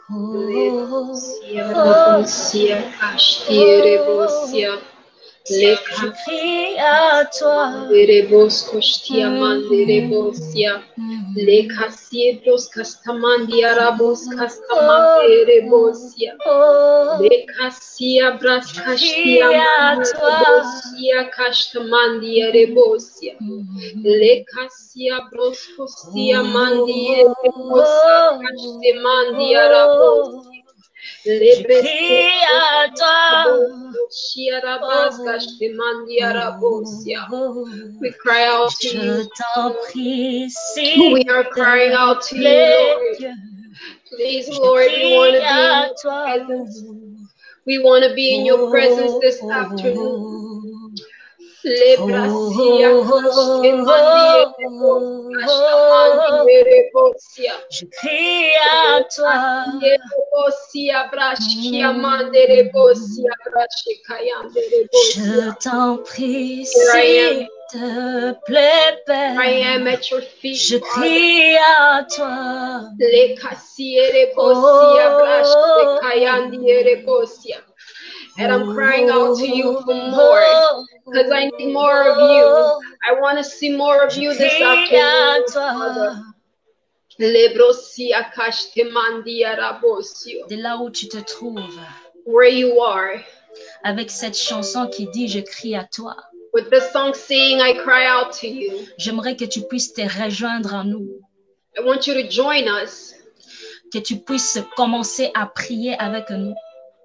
Je crie à toi. Je crie à toi. We cry out to Je you. t'en prie, si We are crying out to you, Lord. Please, Lord, we want to be in your presence. We want to be in your presence this afternoon. Je crie à toi. Je t'en prie, s'il te plaît, Père. I am at your feet. Je crie à toi. And I'm crying out to you for more, because I need more of you. I want to see more of you this afternoon, Father. De là où tu te trouves, where you are, avec cette chanson qui dit je crie à toi, with the song saying I cry out to you, j'aimerais que tu puisses te rejoindre en nous, I want you to join us que tu puisses commencer à prier avec nous.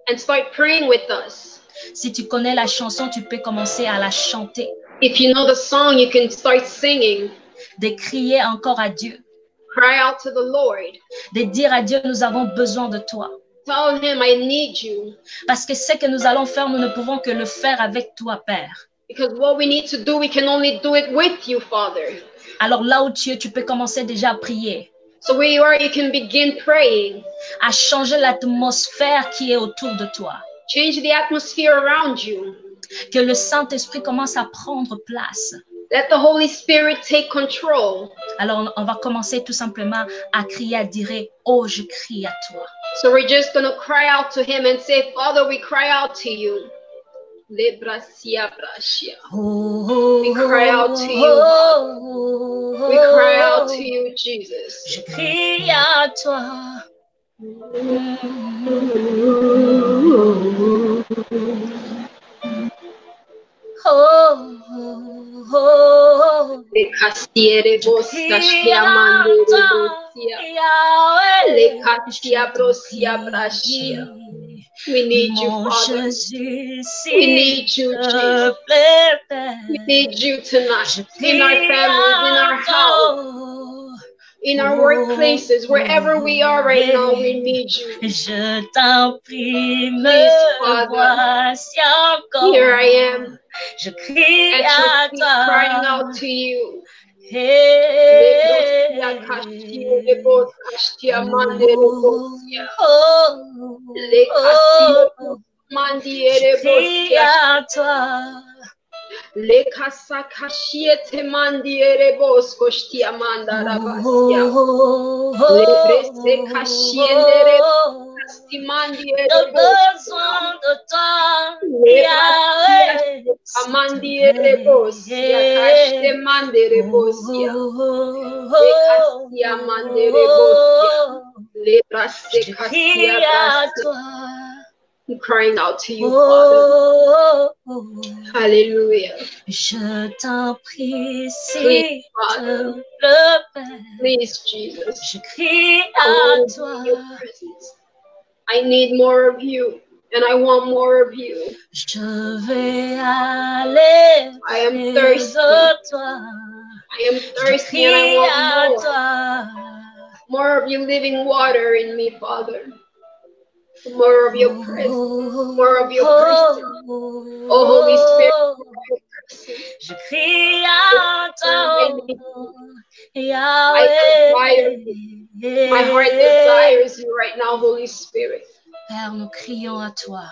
and start praying with us. Si tu connais la chanson, tu peux commencer à la chanter, If you know the song, you can start singing. de crier encore à Dieu, Cry out to the Lord. de dire à Dieu nous avons besoin de toi. Tell him I need you. Parce que ce que nous allons faire, nous ne pouvons que le faire avec toi, Père. Because what we need to do, we can only do it with you, Father. Alors là où tu es, tu peux commencer déjà à prier, So where you are, you can begin praying. à changer l'atmosphère qui est autour de toi. Change the atmosphere around you. Que le Saint-Esprit commence à prendre place. Let the Holy Spirit take control. Alors on va commencer tout simplement à crier, à dire, oh, je crie à toi. So we're just going to cry out to him and say, Father, we cry out to you. We cry out to you. We cry out to you, Jesus. Je crie à toi. We need you, Mon Father. Jésus, We need you, Jesus. We need you tonight in our families, in our house, in our workplaces, wherever we are right now, we need you. Je t'en prie, me Please, Father. voici encore. Here I am Je crie at à your feet, crying out toi. to you. Hey. Je crie à toi. Le casa kashiete mandiere bosco stia mandara basia. Le brese kashiendere sti mandiere J'ai besoin de toi, Yahweh. amandiere bosia kaste mandere bosia. Le kastia mandere bosia. Le brase Je kastia crie à brase. toi. I'm crying out to you, Father. Hallelujah. Je t'en prie, Please, s'il te Father. plaît. Please, Jesus. Je crie I à want to toi. be in your presence. I need more of you, and I want more of you. Je vais aller I am vers thirsty. toi. I am Je thirsty, and I crie à want more. toi. More of your living water in me, Father. More of your presence. More of your person. Oh, Holy Spirit, more of your person. Je crie à toi, I desire Yahweh. you. My heart desires you right now, Holy Spirit. Père, nous crions à toi.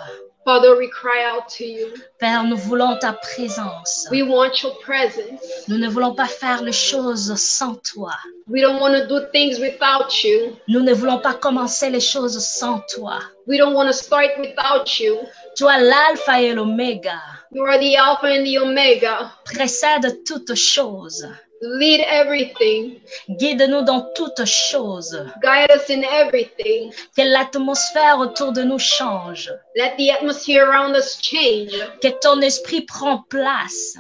Father, we cry out to you. Père, nous voulons ta présence. We want your presence. Nous ne voulons pas faire les choses sans toi. We don't want to do things without you. Nous ne voulons pas commencer les choses sans toi. We don't want to start without you. Toi, l'alpha et l'oméga. You are the Alpha and the Omega. Précède toutes choses. Lead everything. Guide-nous dans toutes choses. Guide us in everything. Que l'atmosphère autour de nous change. Let the atmosphere around us change. Que ton esprit prenne place.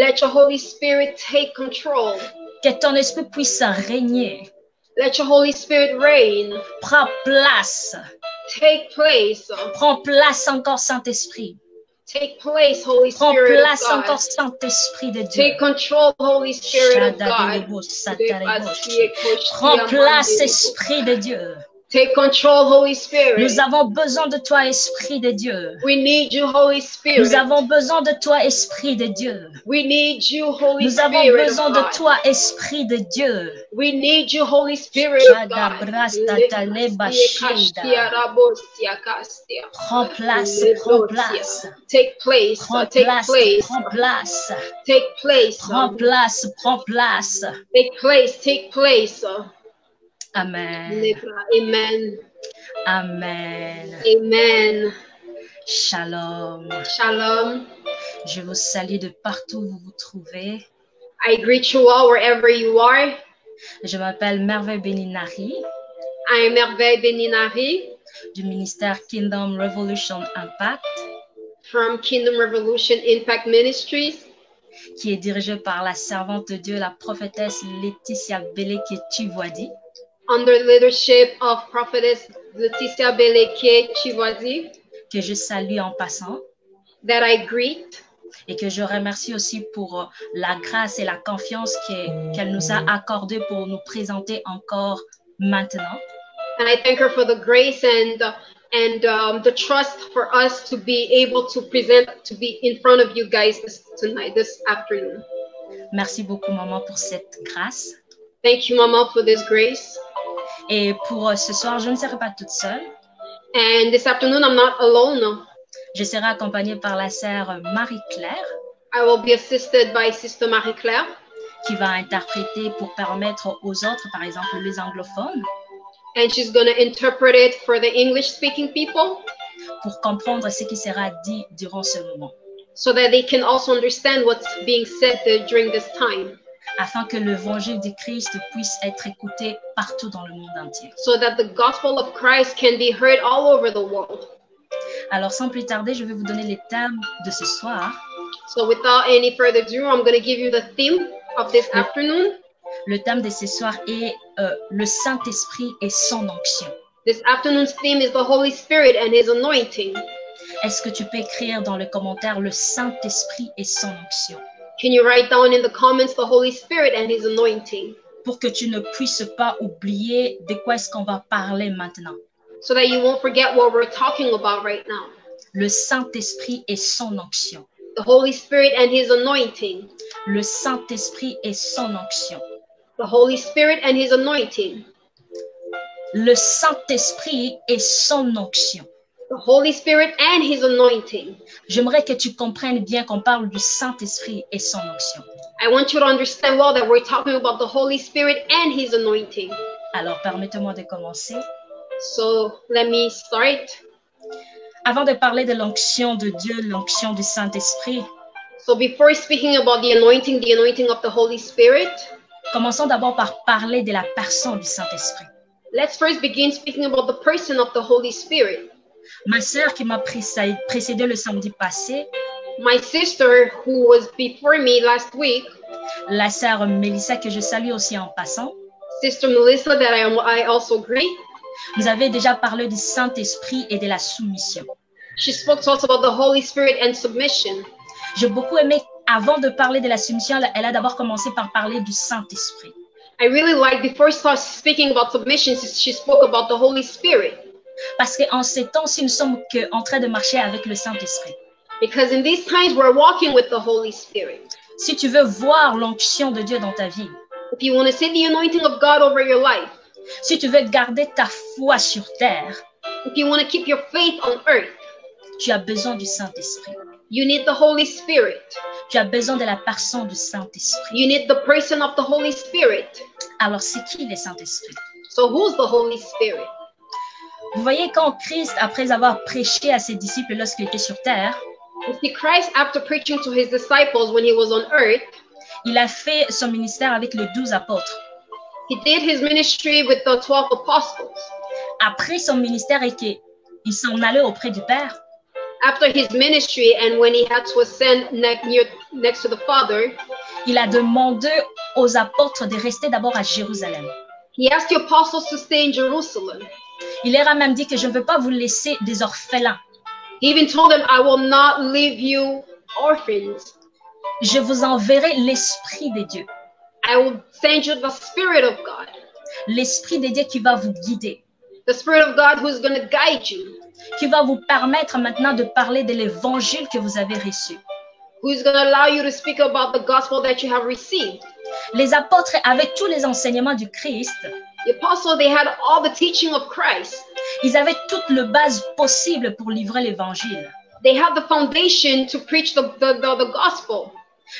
Let your Holy Spirit take control. Que ton esprit puisse régner. Let your Holy Spirit reign. Prends place. Take place. Prends place encore, Saint-Esprit. Take place, Holy Prends Spirit of place God. encore, Saint-Esprit de Dieu. Take control, Holy Spirit of God. Prends place, Esprit de Dieu. Take control, Holy Spirit. Nous avons besoin de toi, Esprit de Dieu. We need you, Holy Spirit. Nous avons besoin de toi, Esprit de Dieu. We need you, Holy Nous avons Spirit besoin of de God. toi, Esprit de Dieu. We need you, Holy Spirit of God. Prends place, prends place. Take place, Prends take place, place, prends place. take place, Prends place, prends place. take place, take place. Amen. Amen. Amen. Amen. Shalom. Shalom. Je vous salue de partout où vous vous trouvez. I greet you all wherever you are. Je m'appelle Merveille Beninari I am Merveille Beninari du ministère Kingdom Revolution Impact, from Kingdom Revolution Impact Ministries, qui est dirigé par la servante de Dieu, la prophétesse Laetitia Beleke Chivoadi, under the leadership of Prophetess Laetitia Beleke Chivoadi, que je salue en passant, that I greet. et que je remercie aussi pour la grâce et la confiance qu'elle nous a accordée pour nous présenter encore maintenant. And I thank her for the grace and the trust for us to be able to present, to be in front of you guys this afternoon. Merci beaucoup, maman, pour cette grâce. Thank you, Mama, for this grace. Et pour ce soir, je ne serai pas toute seule. And this afternoon, I'm not alone. Je serai accompagnée par la sœur Marie-Claire, I will be assisted by Sister Marie-Claire, qui va interpréter pour permettre aux autres, par exemple les anglophones, and she's going to interpret it for the English-speaking people pour comprendre ce qui sera dit durant ce moment, so that they can also understand what's being said during this time, afin que l'évangile de Christ puisse être écouté partout dans le monde entier. so that the gospel of Christ can be heard all over the world. Alors, sans plus tarder, je vais vous donner les thèmes de ce soir. So without any further ado, I'm going to give you the theme of this afternoon. Le thème de ce soir est le Saint-Esprit et son onction. This afternoon's theme is the Holy Spirit and His anointing. Est-ce que tu peux écrire dans le commentaire le Saint-Esprit et son onction Can you write down in the comments the Holy Spirit and His anointing, pour que tu ne puisses pas oublier de quoi est-ce qu'on va parler maintenant? so that you won't forget what we're talking about right now? Le Saint-Esprit et son onction. The Holy Spirit and His anointing. Le Saint-Esprit et son onction. The Holy Spirit and His anointing. Le Saint-Esprit et son onction. The Holy Spirit and His anointing. J'aimerais que tu comprennes bien qu'on parle du Saint-Esprit et son onction. I want you to understand well that we're talking about the Holy Spirit and His anointing. Alors, permettez-moi de commencer. So let me start. Avant de parler de l'onction de Dieu, l'onction du Saint-Esprit, So before speaking about the anointing of the Holy Spirit, commençons d'abord par parler de la personne du Saint-Esprit. let's first begin speaking about the person of the Holy Spirit. Ma sœur qui m'a précédé le samedi passé, My sister, who was before me last week, la sœur Mélissa, que je salue aussi en passant, Sister Melissa, that I also greet, vous avez déjà parlé du Saint-Esprit et de la soumission. she spoke to us about the Holy Spirit and submission. J'ai beaucoup aimé, avant de parler de la soumission, elle a d'abord commencé par parler du Saint-Esprit. I really liked before speaking about submission, she spoke about the Holy Spirit. Parce qu'en ces temps-ci, nous sommes en train de marcher avec le Saint-Esprit. Because in these times, we're walking with the Holy Spirit. Si tu veux voir l'onction de Dieu dans ta vie, If you want to see the anointing of God over your life, si tu veux garder ta foi sur terre, if you want to keep your faith on earth, tu as besoin du Saint-Esprit. you need the Holy Spirit. Tu as besoin de la personne du Saint-Esprit. You need the person of the Holy Spirit. Alors, c'est qui le Saint-Esprit? So who's the Holy Spirit? Vous voyez, quand Christ, après avoir prêché à ses disciples lorsqu'il était sur terre, You see, Christ, after preaching to his disciples when he was on earth, il a fait son ministère avec les 12 apôtres. he did his ministry with the 12 apostles. Après son ministère et qu'il s'en allait auprès du Père, After his ministry and when he had to ascend next to the Father, il a demandé aux apôtres de rester d'abord à Jérusalem. he asked the apostles to stay in Jerusalem. Il leur a même dit que je ne veux pas vous laisser des orphelins. He even told them, I will not leave you orphans. Je vous enverrai l'Esprit de Dieu. I will send you the Spirit of God. L'Esprit de Dieu qui va vous guider, The Spirit of God who's going to guide you. qui va vous permettre maintenant de parler de l'évangile que vous avez reçu. Who's going to allow you to speak about the gospel that you have received. Les apôtres, avec tous les enseignements du Christ, The apostles, they had all the teaching of Christ. ils avaient toute la base possible pour livrer l'évangile. They had the foundation to preach the gospel.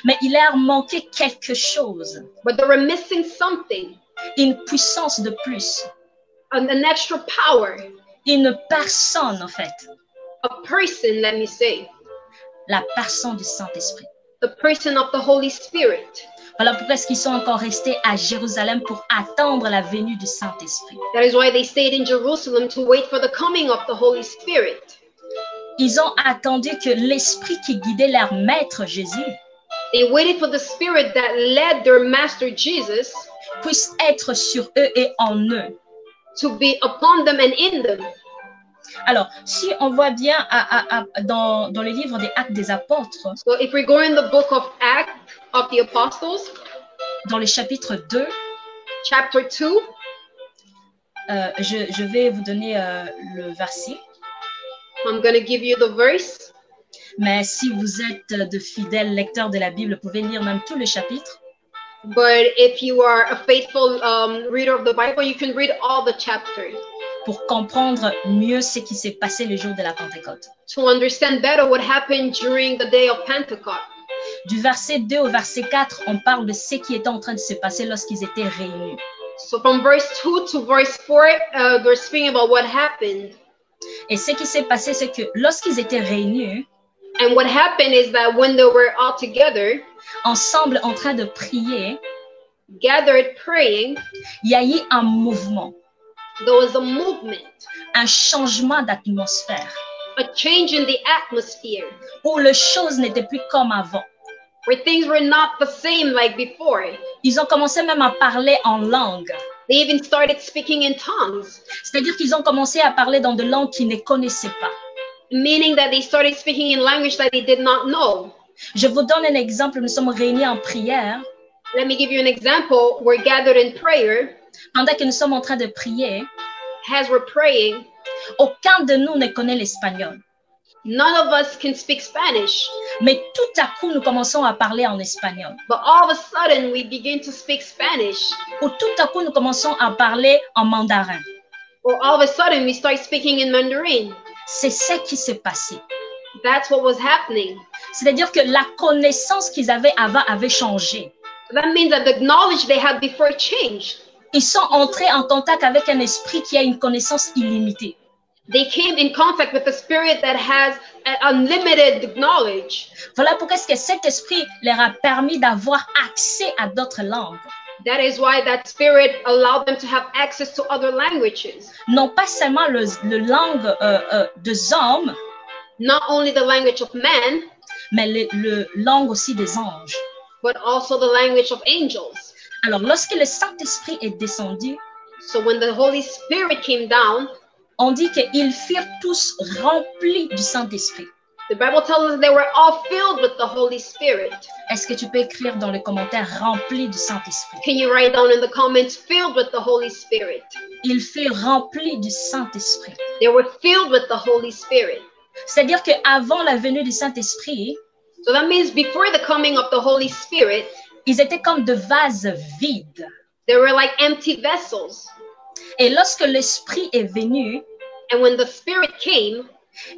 Mais il leur manquait quelque chose, But they were missing something, une puissance de plus, an extra power, une personne en fait, a person, let me say, la personne du Saint-Esprit. the person of the Holy Spirit. Voilà pourquoi est-ce qu'ils sont encore restés à Jérusalem pour attendre la venue du Saint-Esprit. That is why they stayed in Jerusalem to wait for the coming of the Holy Spirit. Ils ont attendu que l'Esprit qui guidait leur maître Jésus They waited for the Spirit that led their Master Jesus puisse être sur eux et en eux. to be upon them and in them. Alors, si on voit bien dans le livre des Actes des Apôtres, So if we go in the book of Acts of the Apostles, dans le chapitre 2, chapter 2, je vais vous donner le verset. I'm going to give you the verse. Mais si vous êtes de fidèles lecteurs de la Bible, vous pouvez lire même tout le chapitre. But if you are a faithful reader of the Bible, you can read all the chapters Pour comprendre mieux ce qui s'est passé le jour de la Pentecôte. to understand better what happened during the day of Pentecost. Du verset 2 au verset 4, on parle de ce qui était en train de se passer lorsqu'ils étaient réunis. So from verse 2 to verse 4, they're speaking about what happened. Et ce qui s'est passé, c'est que lorsqu'ils étaient réunis, And what happened is that when they were all together, ensemble en train de prier, gathered praying, il y a eu un mouvement, there was a movement, un changement d'atmosphère, a change in the atmosphere, où les choses n'étaient plus comme avant. where things were not the same like before. Ils ont commencé même à parler en langue. They even started speaking in tongues, C'est-à-dire qu'ils ont commencé à parler dans des langues qu'ils ne connaissaient pas. meaning that they started speaking in language that they did not know. Je vous donne un exemple. Nous sommes réunis en prière. Let me give you an example. We're gathered in prayer. Pendant que nous sommes en train de prier, As we're praying, aucun de nous ne connaît l'espagnol. none of us can speak Spanish, Mais tout à coup, nous commençons à parler en espagnol. but all of a sudden we begin to speak Spanish, Ou tout à coup, nous commençons à parler en mandarin. or all of a sudden we start speaking in Mandarin. C'est ce qui s'est passé. That's what was happening. C'est-à-dire que la connaissance qu'ils avaient avant avait changé. That means that the knowledge they had before changed. Ils sont entrés en contact avec un esprit qui a une connaissance illimitée. They came in contact with a spirit that has unlimited knowledge. Voilà pourquoi est-ce que cet esprit leur a permis d'avoir accès à d'autres langues. That is why that spirit allowed them to have access to other languages. Non pas seulement le langue des hommes, Not only the language of man, mais le langue aussi des anges. but also the language of angels. Alors, lorsque le Saint-Esprit est descendu, So when the Holy Spirit came down, on dit qu'ils furent tous remplis du Saint-Esprit. the Bible tells us they were all filled with the Holy Spirit. Est-ce que tu peux écrire dans les commentaires remplis du Saint-Esprit? Can you write down in the comments, filled with the Holy Spirit? Ils furent remplis du Saint-Esprit. They were filled with the Holy Spirit. C'est-à-dire qu'avant la venue du Saint-Esprit, So that means before the coming of the Holy Spirit, ils étaient comme de vases vides. they were like empty vessels. Et lorsque l'Esprit est venu, And when the Spirit came,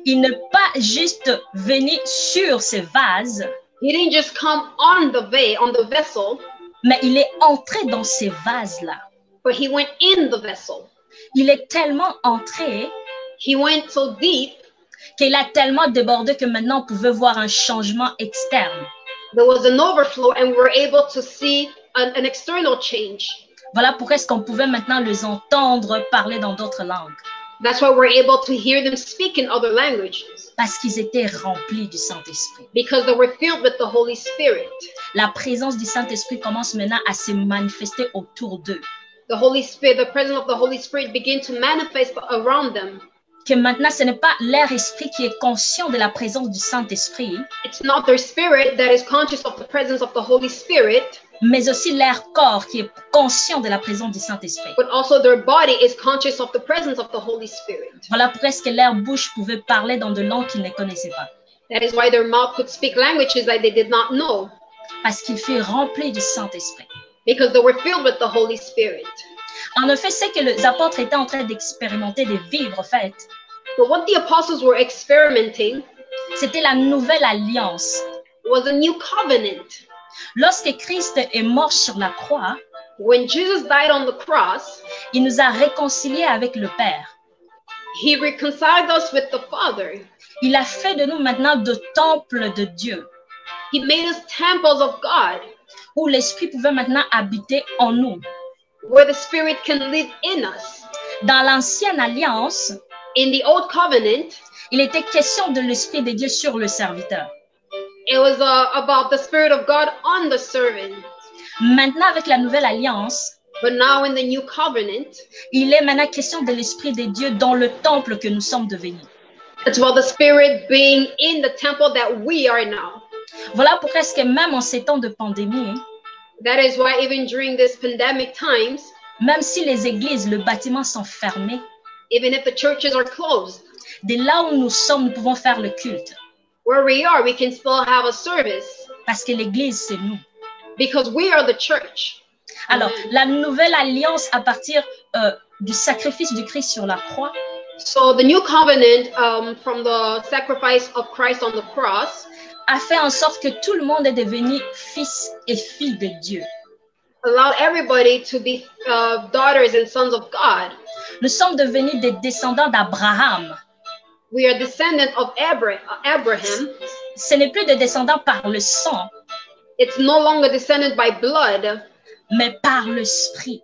il n'est pas juste venu sur ces vases, he didn't just come on the vessel, mais il est entré dans ces vases-là. but he went in the vessel. Il est tellement entré He went so deep, qu'il a tellement débordé que maintenant on pouvait voir un changement externe. there was an overflow, and we were able to see an external change. Voilà pourquoi est-ce qu'on pouvait maintenant les entendre parler dans d'autres langues. That's why we're able to hear them speak in other languages, Parce qu'ils étaient remplis du Saint-Esprit. because they were filled with the Holy Spirit. La présence du Saint-Esprit commence maintenant à se manifester autour d'eux. The Holy Spirit, the presence of the Holy Spirit began to manifest around them. Que maintenant, ce n'est pas leur esprit qui est conscient de la présence du Saint-Esprit, It's not their spirit that is conscious of the presence of the Holy Spirit, mais aussi leur corps qui est conscient de la présence du Saint-Esprit. but also their body is conscious of the presence of the Holy Spirit. Voilà pourquoi est-ce que leur bouche pouvait parler dans de langues qu'ils ne connaissaient pas. That is why their mouth could speak languages that they did not know, Parce qu'ils furent remplis du Saint-Esprit. because they were filled with the Holy Spirit. En effet, c'est que les apôtres étaient en train d'expérimenter, de vivre, en fait. But what the apostles were experimenting C'était la nouvelle alliance. was a new covenant. Lorsque Christ est mort sur la croix, When Jesus died on the cross, il nous a réconciliés avec le Père. he reconciled us with the Father. Il a fait de nous maintenant de temples de Dieu, He made us temples of God, où l'Esprit pouvait maintenant habiter en nous. where the Spirit can live in us. Dans l'ancienne alliance, In the old covenant, il était question de l'Esprit de Dieu sur le serviteur. it was about the Spirit of God on the servant. Maintenant, avec la nouvelle alliance, But now in the new covenant, il est maintenant question de l'Esprit de Dieu dans le temple que nous sommes devenus. it's about the Spirit being in the temple that we are now. Voilà pourquoi est-ce que même en ces temps de pandémie, That is why even during this pandemic times, même si les églises, le bâtiment sont fermés, even if the churches are closed, de là où nous sommes, nous pouvons faire le culte. where we are, we can still have a service Parce que l'église, c'est nous. because we are the church. Alors, la nouvelle alliance à partir du sacrifice du Christ sur la croix, So the new covenant from the sacrifice of Christ on the cross a fait en sorte que tout le monde est devenu fils et filles de Dieu. allowed everybody to be daughters and sons of God. Nous sommes devenus des descendants d'Abraham. We are descendants of Abraham. Ce n'est plus des descendants par le sang, It's no longer descended by blood, mais par l'Esprit.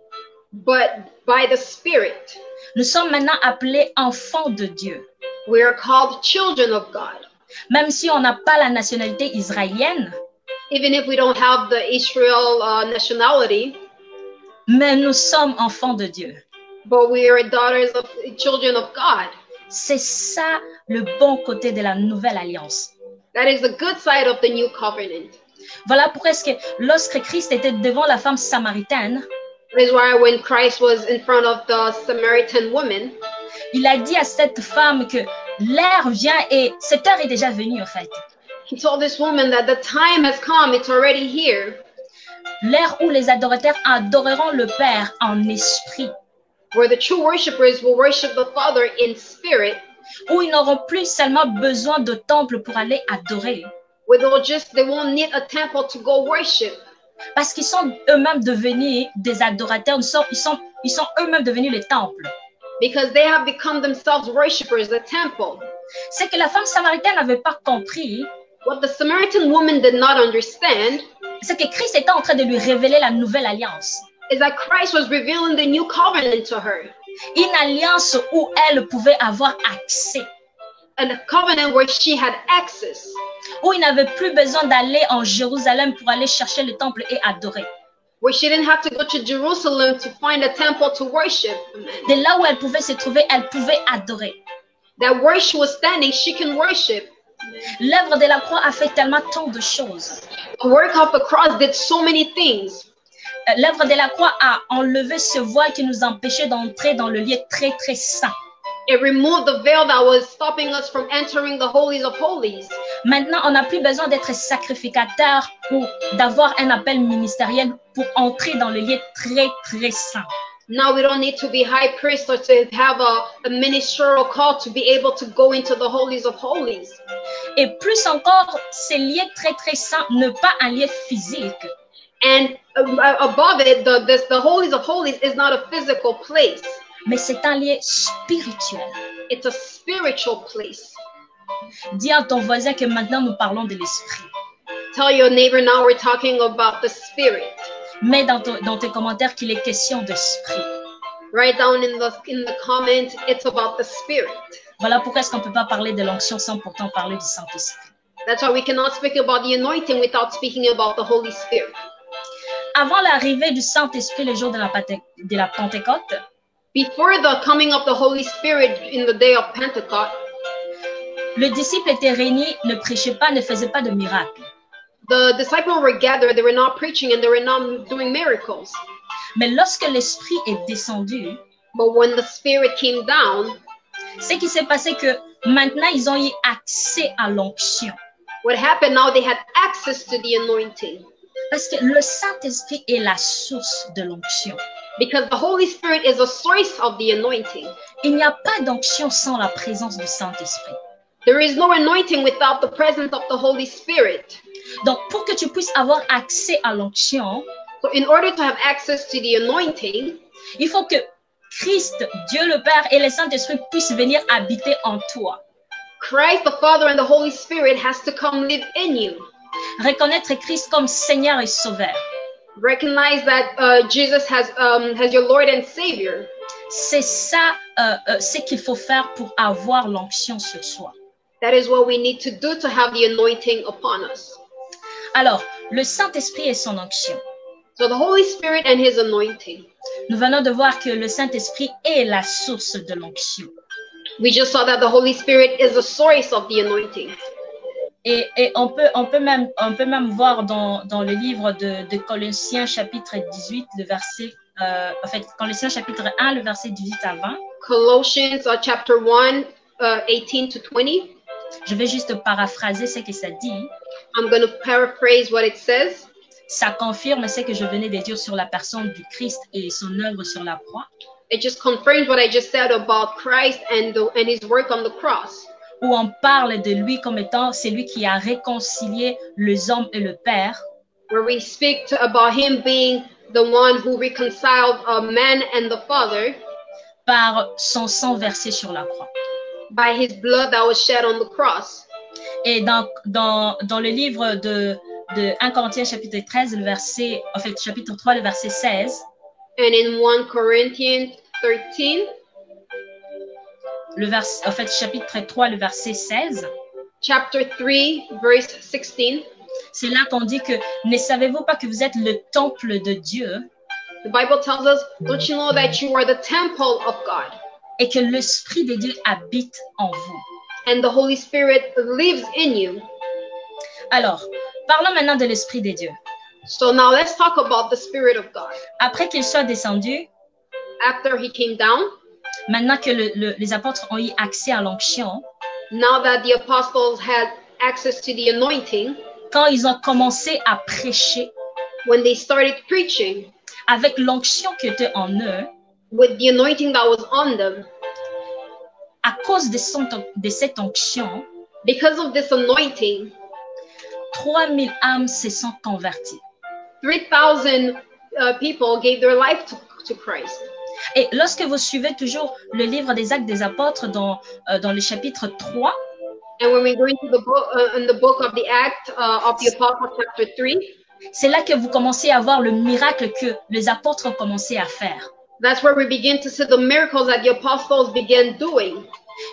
but by the Spirit. Nous sommes maintenant appelés enfants de Dieu. We are called children of God. Même si on n'a pas la nationalité israélienne, Even if we don't have the Israel nationality, mais nous sommes enfants de Dieu. but we are children of God. C'est ça le bon côté de la nouvelle alliance. That is the good side of the new covenant. Voilà pourquoi est-ce que lorsque Christ était devant la femme samaritaine, That is why when Christ was in front of the Samaritan woman, il a dit à cette femme que l'heure vient et cette heure est déjà venue en fait. he told this woman that the time has come, it's already here, L'heure où les adorateurs adoreront le Père en esprit, where the true worshipers will worship the Father in spirit, où ils n'auront plus seulement besoin de temple pour aller adorer, where they won't need a temple to go worship, parce qu'ils sont eux-mêmes devenus des adorateurs, ils sont eux-mêmes devenus les temples. because they have become themselves worshipers, the temple. C'est que la femme samaritaine n'avait pas compris, What the Samaritan woman did not understand c'est que Christ était en train de lui révéler la nouvelle alliance. is that Christ was revealing the new covenant to her, Une alliance où elle pouvait avoir accès, and a covenant where she had access, où il n'avait plus besoin d'aller en Jérusalem pour aller chercher le temple et adorer. where she didn't have to go to Jerusalem to find a temple to worship. De là où elle pouvait se trouver, elle pouvait adorer. That where she was standing, she can worship. L'œuvre de la croix a fait tellement tant de choses. The work of the cross did so many things. L'œuvre de la croix a enlevé ce voile qui nous empêchait d'entrer dans le lieu très très saint. It removed the veil that was stopping us from entering the holies of holies. Maintenant, on n'a plus besoin d'être sacrificateur ou d'avoir un appel ministériel pour entrer dans le lieu très très saint. Now we don't need to be high priest or to have a ministerial call to be able to go into the holies of holies. Et plus encore, ces lieux très très saints, ne pas un lieu physique. And above it, the holies of holies is not a physical place. Mais c'est un lieu spirituel. It's a spiritual place. Dis à ton voisin que maintenant nous parlons de l'esprit. Tell your neighbor now we're talking about the spirit. Mets dans tes commentaires qu'il est question d'esprit. Write down in the comment, it's about the spirit. Voilà pourquoi est-ce qu'on ne peut pas parler de l'onction sans pourtant parler du Saint-Esprit. That's why we cannot speak about the anointing without speaking about the Holy Spirit. Avant l'arrivée du Saint-Esprit le jour de la Pentecôte, before the coming of the Holy Spirit in the day of Pentecost, les disciples étaient réunis, ne prêchaient pas, ne faisaient pas de miracles. The disciples were gathered, they were not preaching and they were not doing miracles. Mais lorsque l'Esprit est descendu, but when the Spirit came down, ce qui s'est passé que maintenant ils ont eu accès à l'onction. What happened now, they had access to the anointing. Parce que le Saint-Esprit est la source de l'onction. Because the Holy Spirit is the source of the anointing. Il n'y a pas d'onction sans la présence du Saint-Esprit. There is no anointing without the presence of the Holy Spirit. Donc, pour que tu puisses avoir accès à l'onction, so in order to have access to the anointing, il faut que Christ, Dieu le Père et le Saint-Esprit puissent venir habiter en toi. Christ, the Father and the Holy Spirit has to come live in you. Reconnaître Christ comme Seigneur et Sauveur. Recognize that Jesus has your Lord and Savior. C'est ça ce qu'il faut faire pour avoir l'onction sur soi. That is what we need to do to have the anointing upon us. Alors, le Saint-Esprit et son onction. So the Holy Spirit and his anointing. Nous venons de voir que le Saint-Esprit est la source de l'onction. We just saw that the Holy Spirit is the source of the anointing. Et on peut même voir dans le livre de Colossiens chapitre 18, le verset, Colossiens chapitre 1, le verset 18 à 20. Colossians chapter 1, 18 to 20. Je vais juste paraphraser ce que ça dit. I'm going to paraphrase what it says. Ça confirme ce que je venais de dire sur la personne du Christ et son œuvre sur la croix. It just confirms what I just said about Christ and his work on the cross. Où on parle de lui comme étant celui qui a réconcilié les hommes et le Père. Where we speak about him being the one who reconciled man and the Father. Par son sang versé sur la croix. By his blood that was shed on the cross. Et dans le livre de 1 Corinthiens chapitre 13, chapitre 3, le verset 16. And in 1 Corinthians 13. Chapitre 3, le verset 16. Chapter 3, verse 16. C'est là qu'on dit que ne savez-vous pas que vous êtes le temple de Dieu? The Bible tells us, don't you know that you are the temple of God? Et que l'Esprit de Dieu habite en vous. And the Holy Spirit lives in you. Alors, parlons maintenant de l'Esprit de Dieu. So now let's talk about the Spirit of God. Après qu'il soit descendu, after he came down, maintenant que les apôtres ont eu accès à l'onction, now that the apostles had access to the anointing, quand ils ont commencé à prêcher, when they started preaching, avec l'onction qui était en eux, with the anointing that was on them, à cause de cette onction, because of this anointing, 3000 âmes se sont converties. 3,000 people gave their life to Christ. Et lorsque vous suivez toujours le livre des Actes des Apôtres dans le chapitre 3, and when we go into the book, in the book of the Acts of the Apostles, chapter 3, c'est là que vous commencez à voir le miracle que les apôtres ont commencé à faire. That's where we begin to see the miracles that the apostles began doing.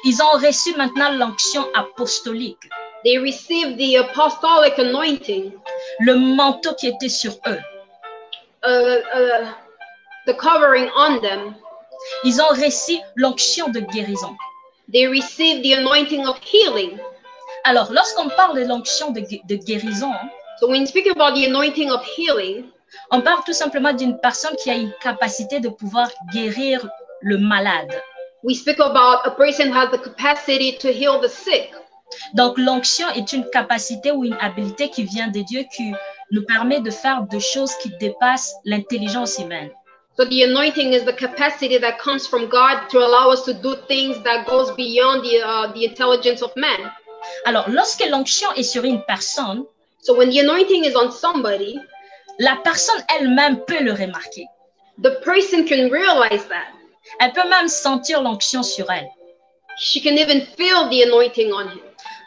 Ils ont reçu maintenant l'onction apostolique. They received the apostolic anointing. Le manteau qui était sur eux. The covering on them. Ils ont reçu l'onction de guérison. They received the anointing of healing. Alors, lorsqu'on parle de l'onction de guérison, so when speaking about the anointing of healing, on parle tout simplement d'une personne qui a une capacité de pouvoir guérir le malade. We speak about a person who has the capacity to heal the sick. Donc, l'onction est une capacité ou une habilité qui vient de Dieu qui nous permet de faire des choses qui dépassent l'intelligence humaine. So the anointing is the capacity that comes from God to allow us to do things that goes beyond the intelligence of man. Alors, lorsque l'onction est sur une personne, so when the anointing is on somebody, la personne elle-même peut le remarquer. The person can realize that. Elle peut même sentir l'onction sur elle. She can even feel the anointing on him.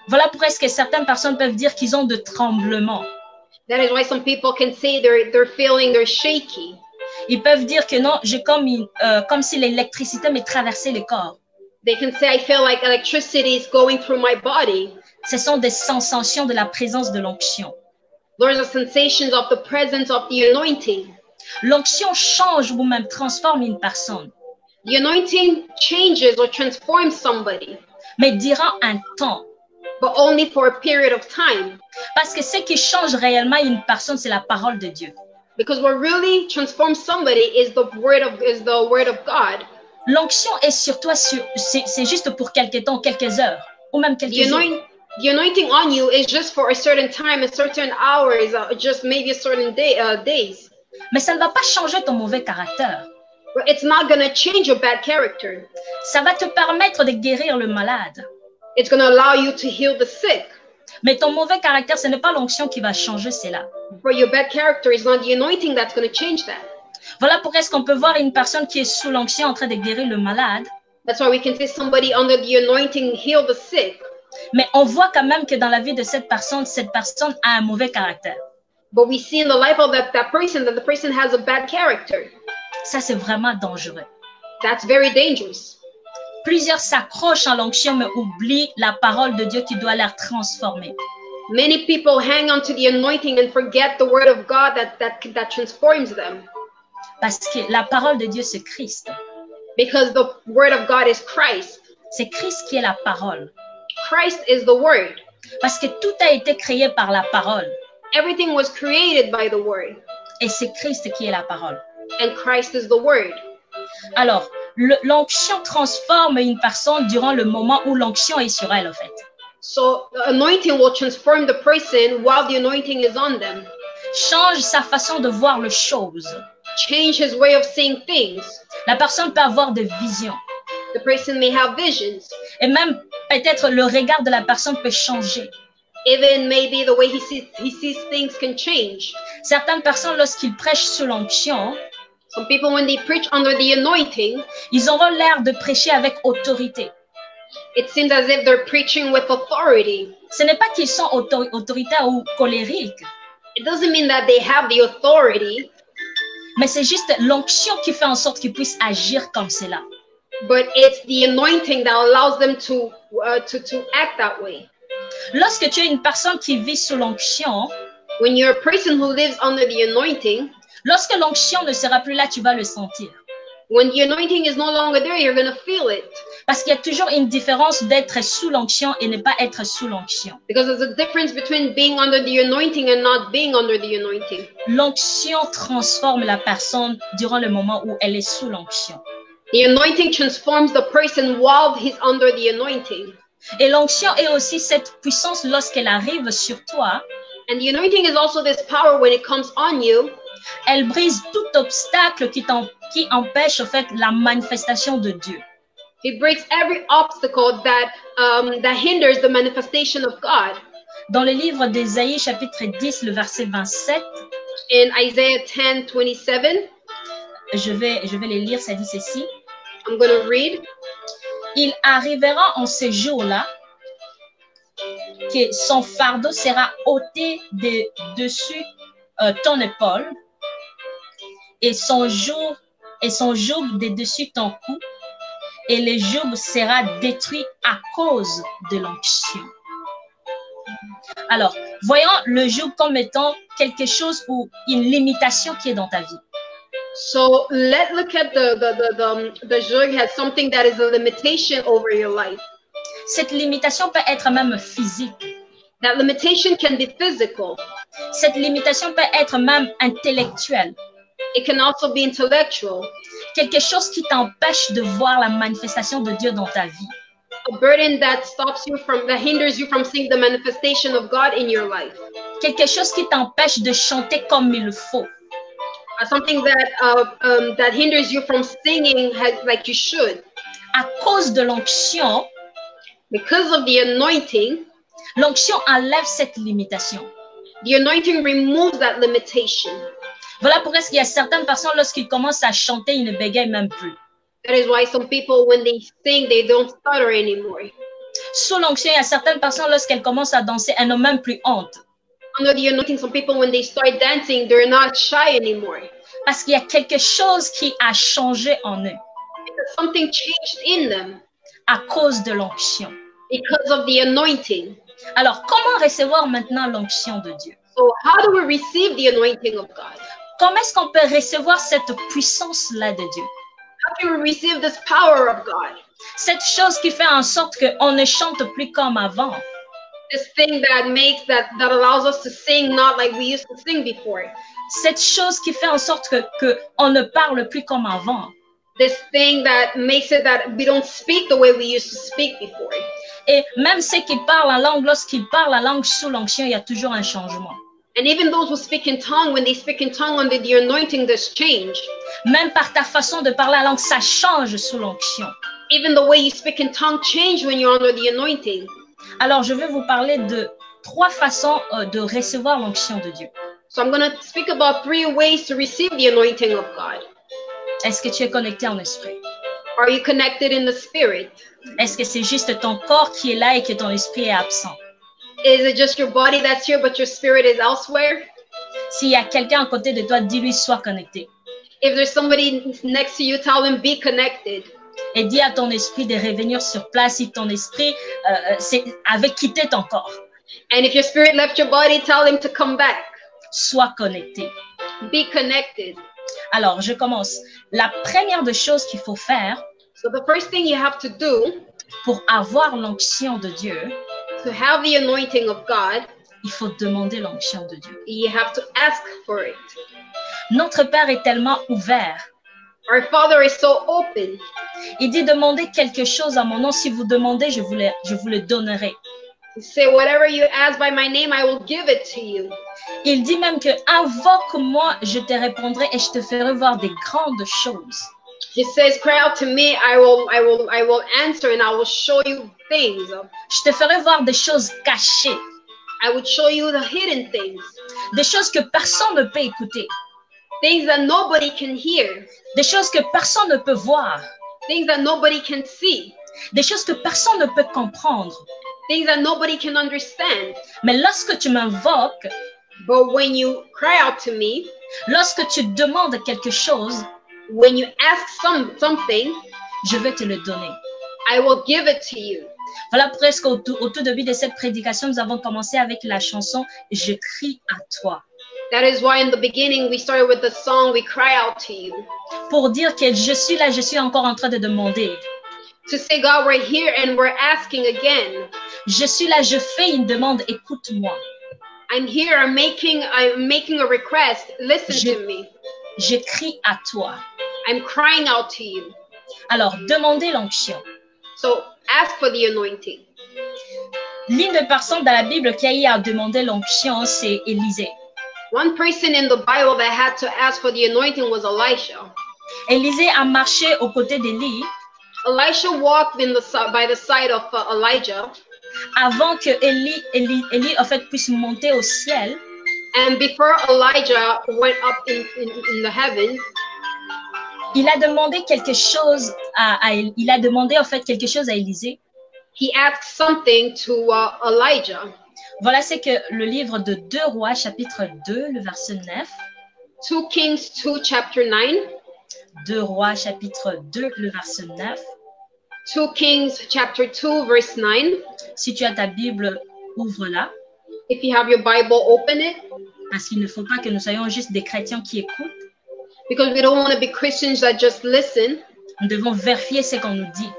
Voilà pourquoi est-ce que certaines personnes peuvent dire qu'ils ont de tremblements. That is why some people can say they're feeling, they're shaky. Ils peuvent dire que non, j'ai comme si l'électricité me traversait le corps. They can say, I feel like electricity is going through my body. Ce sont des sensations de la présence de l'onction. Those are sensations of the presence of the anointing. L'onction change ou même transforme une personne. The anointing changes or transforms somebody. Mais durant un temps. But only for a period of time. Parce que ce qui change réellement une personne, c'est la parole de Dieu. Because what really transforms somebody is the word of God. L'onction est sur toi, c'est juste pour quelques temps, quelques heures, ou même quelques jours. The anointing on you is just for a certain time, a certain hours, just maybe a certain days. Mais ça ne va pas changer ton mauvais caractère. But it's not going to change your bad character. Ça va te permettre de guérir le malade. It's going to allow you to heal the sick. Mais ton mauvais caractère, ce n'est pas l'onction qui va changer cela. For your bad character, it's not the anointing that's going to change that. Voilà pourquoi est-ce qu'on peut voir une personne qui est sous l'onction en train de guérir le malade. That's why we can see somebody under the anointing heal the sick. Mais on voit quand même que dans la vie de cette personne a un mauvais caractère. But we see in the life of that person that the person has a bad character. Ça, c'est vraiment dangereux. That's very dangerous. Plusieurs s'accrochent à l'onction mais oublient la parole de Dieu qui doit les transformer. Many people hang on to the anointing and forget the word of God that transforms them. Parce que la parole de Dieu, c'est Christ. Because the word of God is Christ. C'est Christ qui est la parole. Christ is the word. Parce que tout a été créé par la parole. Everything was created by the word. Et c'est Christ qui est la parole. And Christ is the word. Alors, l'onction transforme une personne durant le moment où l'onction est sur elle, en fait. So the anointing will transform the person while the anointing is on them. Change sa façon de voir les choses. Change his way of seeing things. La personne peut avoir des visions. The person may have visions. Et même peut-être le regard de la personne peut changer. Even maybe the way he sees things can change. Certaines personnes, lorsqu'ils prêchent sous l'onction, some people, when they preach under the anointing, ils auront l'air de prêcher avec autorité. It seems as if they're preaching with authority. Ce n'est pas qu'ils sont autoritaires ou colériques. It doesn't mean that they have the authority. Mais c'est juste l'onction qui fait en sorte qu'ils puissent agir comme cela. But it's the anointing that allows them to act that way. Lorsque tu es une personne qui vit sous l'onction, when you're a person who lives under the anointing, lorsque l'onction ne sera plus là, tu vas le sentir. When the anointing is no longer there, you're going to feel it. Parce qu'il y a toujours une différence d'être sous l'onction et ne pas être sous l'onction. Because there's a difference between being under the anointing and not being under the anointing. L'onction transforme la personne durant le moment où elle est sous l'onction. The anointing transforms the person while he's under the anointing. Et l'onction est aussi cette puissance lorsqu'elle arrive sur toi. And the anointing is also this power when it comes on you. Elle brise tout obstacle qui empêche en fait la manifestation de Dieu. It breaks every obstacle that hinders the manifestation of God. Dans le livre d'Ésaïe chapitre 10, le verset 27. In Isaiah 10:27. Je vais les lire, ça dit ceci. I'm going to read. Il arrivera en ce jour-là que son fardeau sera ôté de dessus ton épaule et son joug de dessus ton cou et le joug sera détruit à cause de l'onction. Alors, voyons le joug comme étant quelque chose ou une limitation qui est dans ta vie. So let's look at the joug as something that is a limitation over your life. Cette limitation peut être même physique. That limitation can be physical. Cette limitation peut être même intellectuelle. It can also be intellectual. Quelque chose qui t'empêche de voir la manifestation de Dieu dans ta vie. A burden that hinders you from seeing the manifestation of God in your life. Quelque chose qui t'empêche de chanter comme il faut. something that hinders you from singing like you should. À cause de l'onction, because of the anointing, l'onction enlève cette limitation. The anointing removes that limitation. Voilà pourquoi il y a certaines personnes, lorsqu'ils commencent à chanter, ils ne bégayent même plus. That is why some people, when they sing, they don't stutter anymore. Sous l'onction, il y a certaines personnes, lorsqu'elles commencent à danser, elles n'ont même plus honte. Under the anointing, some people, when they start dancing, they're not shy anymore. Parce qu'il y a quelque chose qui a changé en eux. Because something changed in them. À cause de l'onction. Because of the anointing. Alors, comment recevoir maintenant l'onction de Dieu? So, how do we receive the anointing of God? Comment est-ce qu'on peut recevoir cette puissance-là de Dieu? How can we receive this power of God? Cette chose qui fait en sorte qu'on ne chante plus comme avant. This thing that allows us to sing not like we used to sing before. Cette chose qui fait en sorte que on ne parle plus comme avant. This thing that makes it that we don't speak the way we used to speak before. Et même ceux qui parlent en langue, lorsqu'ils parlent la langue sous l'onction, il y a toujours un changement. And even those who speak in tongue, when they speak in tongue under the anointing, there's change. Même par ta façon de parler la langue, ça change sous l'onction. Even the way you speak in tongue change when you're under the anointing. Alors, je vais vous parler de 3 façons de recevoir l'onction de Dieu. So I'm going to speak about 3 ways to receive the anointing of God. Est-ce que tu es connecté en esprit? Are you connected in the spirit? Est-ce que c'est juste ton corps qui est là et que ton esprit est absent? Is it just your body that's here but your spirit is elsewhere? S'il y a quelqu'un à côté de toi, dis-lui sois connecté. If there's somebody next to you, tell them be connected. Et dis à ton esprit de revenir sur place si ton esprit avait quitté ton corps. And if your spirit left your body, tell them to come back. Sois connecté. Be connected. Alors, je commence. La première des choses qu'il faut faire, so the first thing you have to do pour avoir l'onction de Dieu, to have the anointing of God, il faut demander l'onction de Dieu. You have to ask for it. Notre Père est tellement ouvert. Our Father is so open. Il dit demandez quelque chose à mon nom. Si vous demandez, je vous le donnerai. He say whatever you ask by my name, I will give it to you. Il dit même que invoque-moi, je te répondrai et je te ferai voir des grandes choses. He says, cry out to me, I will answer and I will show you things. Je te ferai voir des choses cachées. I would show you the hidden things. Des choses que personne ne peut écouter. Things that nobody can hear. Des choses que personne ne peut voir. Things that nobody can see. Des choses que personne ne peut comprendre. Things that nobody can understand. Mais lorsque tu m'invoques, but when you cry out to me, lorsque tu demandes quelque chose, when you ask something, je vais te le donner. I will give it to you. Voilà presque au tout début de cette prédication, nous avons commencé avec la chanson « Je crie à toi ». That is why in the beginning we started with the song We Cry Out to You. Pour dire que je suis là, je suis encore en train de demander. To say God, we're here and we're asking again. Je suis là, je fais une demande, écoute-moi. I'm here, I'm making a request. Listen to me. Je crie à toi. I'm crying out to you. Alors, demandez l'onction. So ask for the anointing. L'une des personnes dans la Bible qui a eu à demander l'onction, c'est Élisée. One person in the Bible that had to ask for the anointing was Elisha. Élisée a marché aux côtés d'Élie. Elisha walked by the side of Elijah. Avant que Élie en fait puisse monter au ciel. And before Elijah went up in the heavens, il a demandé quelque chose il a demandé en fait quelque chose à Élisée. He asked something to Elijah. Voilà, c'est que le livre de 2 Rois, chapitre 2, le verset 9. 2 Kings 2, chapter 9. 2 Rois, chapitre 2, le verset 9. 2 Kings, chapter 2, verse 9. Si tu as ta Bible, ouvre-la. If you have your Bible, open it. Parce qu'il ne faut pas que nous soyons juste des chrétiens qui écoutent. Because we don't want to be Christians that just listen. Nous devons vérifier ce qu'on nous dit.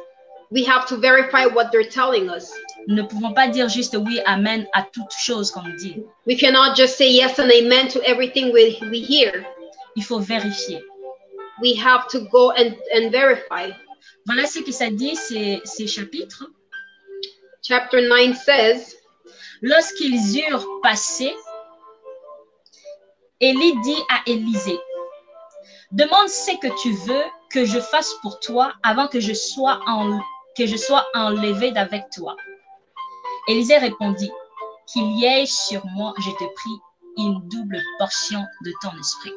We have to verify what they're telling us. Nous ne pouvons pas dire juste oui, amen à toute chose qu'on nous dit. We cannot just say yes and amen to everything we hear. Il faut vérifier. We have to go and verify. Voilà ce que ça dit, ces chapitres. Chapter 9 says, lorsqu'ils eurent passé, Élie dit à Élisée, demande ce que tu veux que je fasse pour toi avant que je sois enlevé d'avec toi. Élisée répondit, qu'il y ait sur moi, je te prie, une double portion de ton esprit.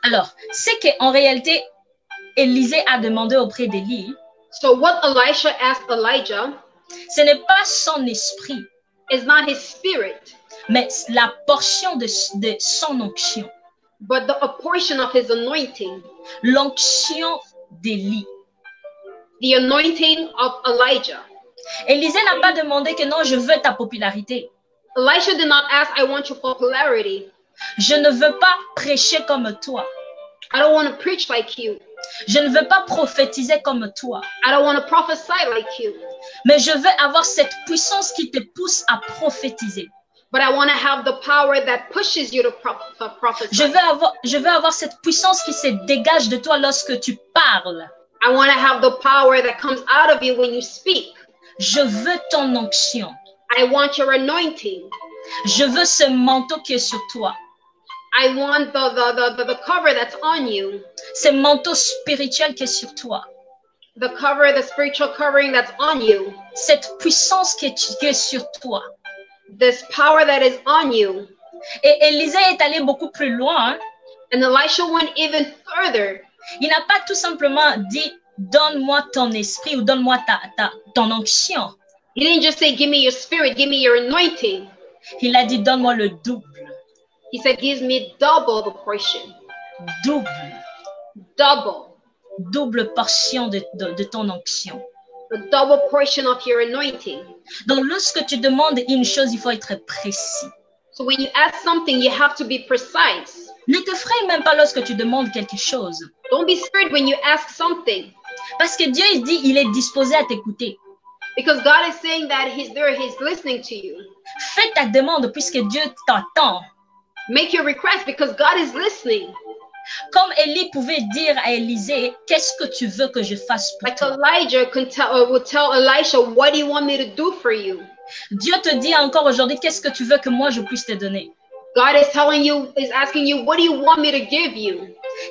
Alors, c'est qu'en réalité, Élisée a demandé auprès d'Élie. So what Elisha asked Elijah, ce n'est pas son esprit, is not his spirit, mais la portion de son onction. But a portion of his anointing. L'onction d'Élie. The anointing of Elijah. Élisée n'a pas demandé que non, je veux ta popularité. Elisha did not ask, I want your popularity. Je ne veux pas prêcher comme toi. I don't want to preach like you. Je ne veux pas prophétiser comme toi. I don't want to prophesy like you. Mais je veux avoir cette puissance qui te pousse à prophétiser. But I want to have the power that pushes you to prophesy. Je veux avoir cette puissance qui se dégage de toi lorsque tu parles. I want to have the power that comes out of you when you speak. Je veux ton onction. I want your anointing. Je veux ce manteau qui est sur toi. I want the cover that's on you. Ce manteau spirituel qui est sur toi. The cover, the spiritual covering that's on you. Cette puissance qui est sur toi. This power that is on you. Et Élisée est allé beaucoup plus loin. And Elisha went even further. Il n'a pas tout simplement dit, donne-moi ton esprit ou donne-moi ton onction. He didn't just say, give me your spirit, give me your anointing. Il a dit, donne-moi le double. He said, give me double the portion. Double. Double. Double portion de ton onction. A double portion of your anointing. Donc, lorsque tu demandes une chose, il faut être précis. So when you ask something, you have to be precise. Ne te fraye même pas lorsque tu demandes quelque chose. Don't be scared when you ask something. Parce que Dieu il dit, il est disposé à t'écouter. Because God is saying that He's there, He's listening to you. Fais ta demande puisque Dieu t'entend. Make your request because God is listening. Comme Élie pouvait dire à Élisée, qu'est-ce que tu veux que je fasse pour toi? Elijah would tell Elisha, what do you want me to do for you? Dieu te dit encore aujourd'hui, qu'est-ce que tu veux que moi je puisse te donner? God is telling you, is asking you, what do you want me to give you?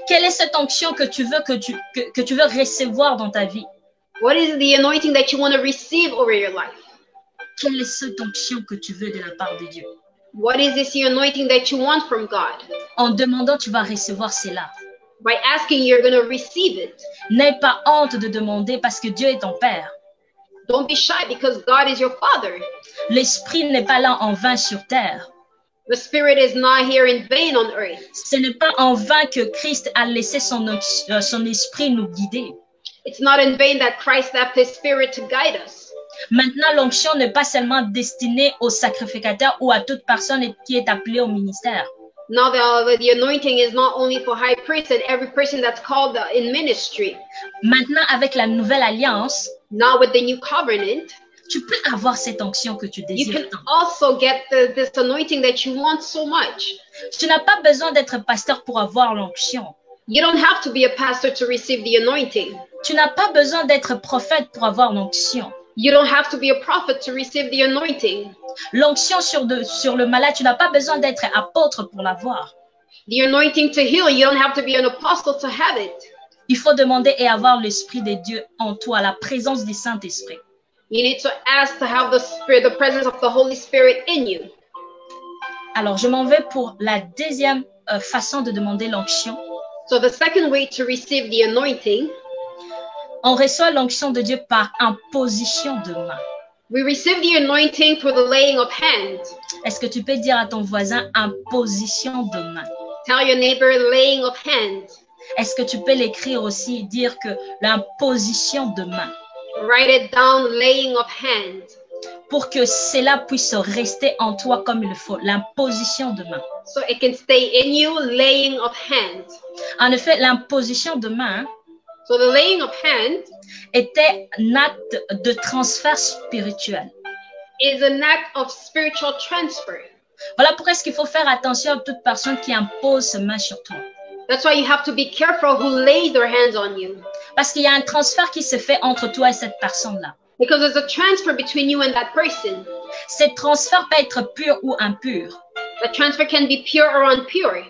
Quelle est cette onction que tu veux que tu veux recevoir dans ta vie? What is the anointing that you want to receive over your life? Quelle est cette onction que tu veux de la part de Dieu? What is this anointing that you want from God? En demandant, tu vas recevoir cela. By asking, you're going to receive it. N'aie pas honte de demander parce que Dieu est ton Père. Don't be shy because God is your Father. L'Esprit n'est pas là en vain sur terre. The Spirit is not here in vain on earth. Ce n'est pas en vain que Christ a laissé son Esprit nous guider. It's not in vain that Christ left His Spirit to guide us. Maintenant, l'onction n'est pas seulement destinée aux sacrificateurs ou à toute personne qui est appelée au ministère. Now the anointing is not only for high priests and every person that's called in ministry. Maintenant, avec la nouvelle alliance, now with the new covenant, tu peux avoir cette onction que tu désires. You can also get this anointing that you want so much. Tu n'as pas besoin d'être pasteur pour avoir l'onction. You don't have to be a pastor to receive the anointing. Tu n'as pas besoin d'être prophète pour avoir l'onction. You don't have to be a prophet to receive the anointing. L'onction sur le malade, tu n'as pas besoin d'être apôtre pour l'avoir. The anointing to heal, you don't have to be an apostle to have it. Il faut demander et avoir l'Esprit de Dieu en toi, la présence du Saint-Esprit. You need to ask to have the Spirit, the presence of the Holy Spirit in you. Alors, je m'en vais pour la deuxième façon de demander l'onction. So the second way to receive the anointing, on reçoit l'onction de Dieu par imposition de main. We receive the anointing through the laying of hands. Est-ce que tu peux dire à ton voisin imposition de main? Tell your neighbor laying of hands. Est-ce que tu peux l'écrire aussi, dire que l'imposition de main? Write it down, laying of hands. Pour que cela puisse rester en toi comme il faut, l'imposition de main. So it can stay in you, laying of hands. En effet, l'imposition de main, so the laying of hands, était un acte de transfert spirituel. Is an act of spiritual transfer. Voilà pourquoi est-ce qu'il faut faire attention à toute personne qui impose sa main sur toi. That's why you have to be careful who lays their hands on you. Parce qu'il y a un transfert qui se fait entre toi et cette personne-là. Because there's a transfer between you and that person. Ce transfert peut être pur ou impur. The transfer can be pure or impure.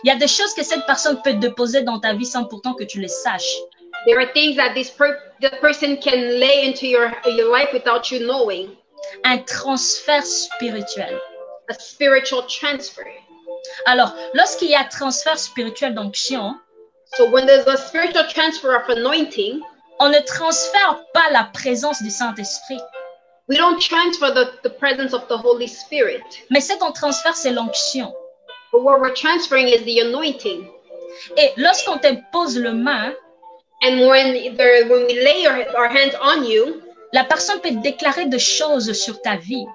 Il y a des choses que cette personne peut déposer dans ta vie sans pourtant que tu le saches. There are things that the person can lay into your life without you knowing. Un transfert spirituel. A spiritual transfer. Alors, lorsqu'il y a transfert spirituel d'onction, so when there's a spiritual transfer of anointing, on ne transfère pas la présence du Saint-Esprit. We don't transfer the presence of the Holy Spirit. Mais ce qu'on transfère, c'est l'onction. But what we're transferring is the anointing. Et lorsqu'on t'impose le main, and when we lay our hands on you, la personne peut déclarer des choses sur ta vie.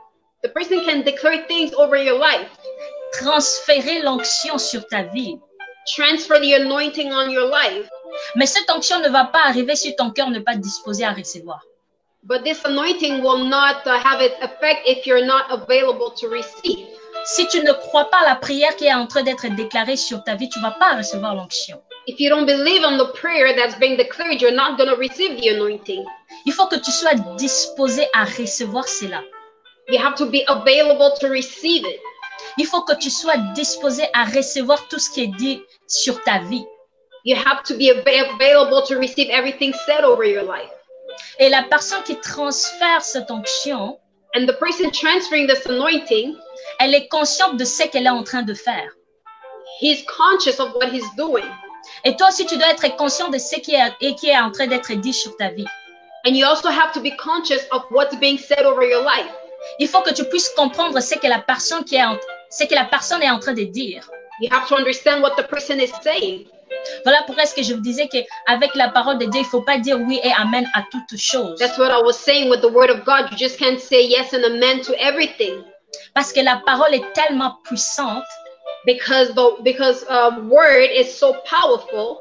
The person can declare things over your life. Transférer l'onction sur ta vie. Transfer the anointing on your life. Mais cette onction ne va pas arriver si ton cœur n'est pas disposé à recevoir. But this anointing will not have its effect if you're not available to receive. Si tu ne crois pas à la prière qui est en train d'être déclarée sur ta vie, tu ne vas pas recevoir l'onction. If you don't believe on the prayer that's being declared, you're not going to receive the anointing. Il faut que tu sois disposé à recevoir cela. You have to be available to receive it. Il faut que tu sois disposé à recevoir tout ce qui est dit sur ta vie. You have to be available to receive everything said over your life. Et la personne qui transfère cette onction, and the person transferring this anointing, elle est consciente de ce qu'elle est en train de faire. He's conscious of what he's doing. Et toi aussi, tu dois être conscient de ce qui est en train d'être dit sur ta vie. And you also have to be conscious of what's being said over your life. Il faut que tu puisses comprendre ce que la personne est en train de dire. You have to understand what the person is saying. Voilà pourquoi est-ce que je vous disais qu'avec la parole de Dieu, il ne faut pas dire oui et amen à toutes choses. That's what I was saying with the word of God. You just can't say yes and amen to everything. Parce que la parole est tellement puissante. Because word is so powerful.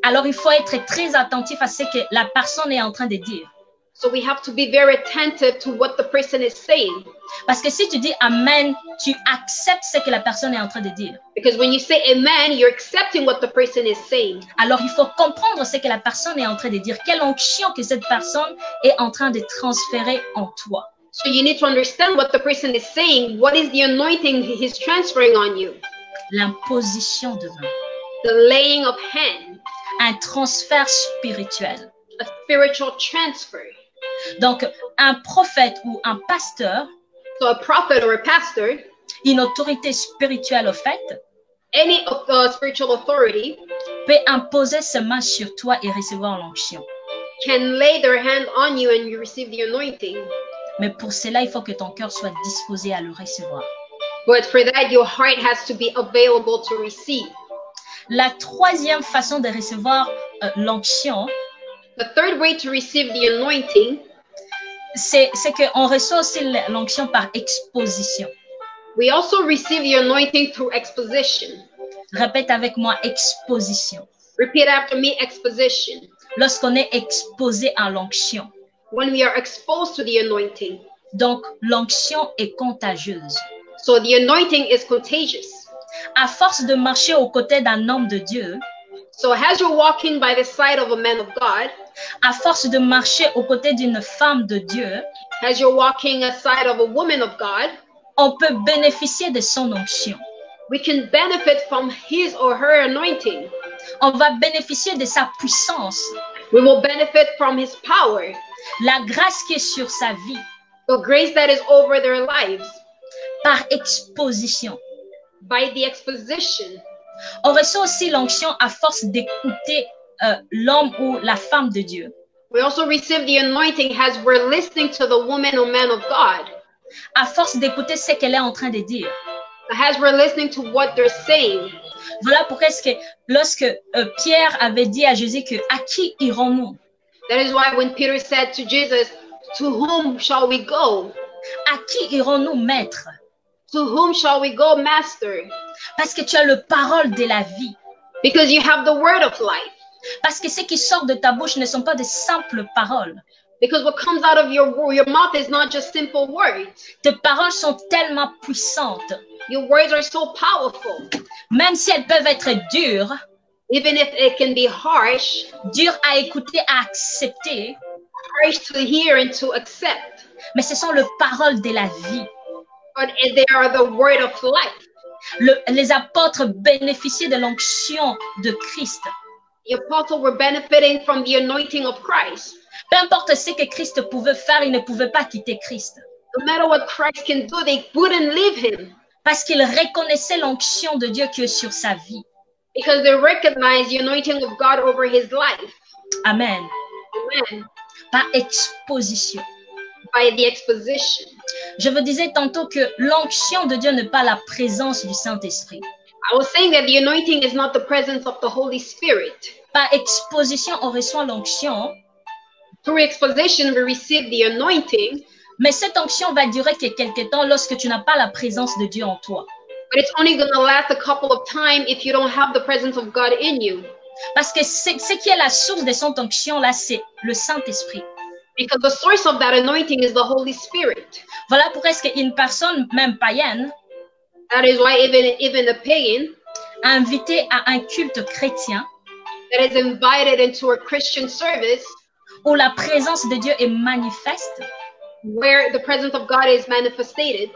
Alors il faut être très attentif à ce que la personne est en train de dire. So we have to be very attentive to what the person is saying. Parce que si tu dis amen, tu acceptes ce que la personne est en train de dire. Because when you say amen, you're accepting what the person is saying. Alors il faut comprendre ce que la personne est en train de dire, quelle onction que cette personne est en train de transférer en toi. So you need to understand what the person is saying. What is the anointing he's transferring on you? L'imposition de main. The laying of hands. Un transfert spirituel. A spiritual transfer. Donc, un prophète ou un pasteur, so a prophet or a pastor, une autorité spirituelle au fait, any spiritual authority, peut imposer ses mains sur toi et recevoir l'onction. Can lay their hand on you and you receive the anointing. Mais pour cela, il faut que ton cœur soit disposé à le recevoir. But for that, your heart has to be available to receive. La troisième façon de recevoir l'onction, the third way to receive the anointing, c'est qu'on reçoit aussi l'onction par exposition. We also receive the anointing through exposition. Répète avec moi, exposition. Repeat after me, exposition. Lorsqu'on est exposé à l'onction. When we are exposed to the anointing. Donc, l'onction est contagieuse. So the anointing is contagious. À force de marcher aux côtés d'un homme de Dieu, so as you're walking by the side of a man of God, à force de marcher aux côtés d'une femme de Dieu, as you're walking aside of a woman of God, on peut bénéficier de son onction. We can benefit from his or her anointing. On va bénéficier de sa puissance. We will benefit from his power. La grâce qui est sur sa vie. The grace that is over their lives. Par exposition. By the exposition. On reçoit aussi l'onction à force d'écouter l'homme ou la femme de Dieu. We also receive the anointing as we're listening to the woman or man of God. À force d'écouter ce qu'elle est en train de dire. As we're listening to what they're saying. Voilà pourquoi est-ce que lorsque Pierre avait dit à Jésus que à qui irons-nous? That is why when Peter said to Jesus, to whom shall we go? À qui irons-nous, maître? To whom shall we go, master? Parce que tu as le parole de la vie. Because you have the word of life. Parce que ce qui sort de ta bouche ne sont pas de simples paroles. Because what comes out of your mouth is not just simple words. Tes paroles sont tellement puissantes. Your words are so powerful. Même si elles peuvent être dures. Even if it can be harsh. Dures à écouter, à accepter. Harsh to hear and to accept. Mais ce sont les paroles de la vie. But they are the word of life. Les apôtres bénéficiaient de l'onction de Christ. The apostles were benefiting from the anointing of Christ. Peu importe ce que Christ pouvait faire, ils ne pouvaient pas quitter Christ. No matter what Christ can do, they wouldn't leave him. Parce qu'ils reconnaissaient l'onction de Dieu qui est sur sa vie. Because they recognized the anointing of God over his life. Amen. Amen. Par exposition. By the exposition. Je vous disais tantôt que l'onction de Dieu n'est pas la présence du Saint-Esprit. I was saying that the anointing is not the presence of the Holy Spirit. Par exposition, on reçoit l'onction. Through exposition, we receive the anointing. Mais cette onction va durer que quelque temps lorsque tu n'as pas la présence de Dieu en toi. But it's only going to last a couple of times if you don't have the presence of God in you. Parce que ce qui est la source de son onction là, c'est le Saint-Esprit. Because the source of that anointing is the Holy Spirit. Voilà pourquoi est-ce qu'une personne, même païenne, That is why even a pagan, invité à un culte chrétien, that is invited into a Christian service, où la présence de Dieu est manifeste, where the presence of God is manifested,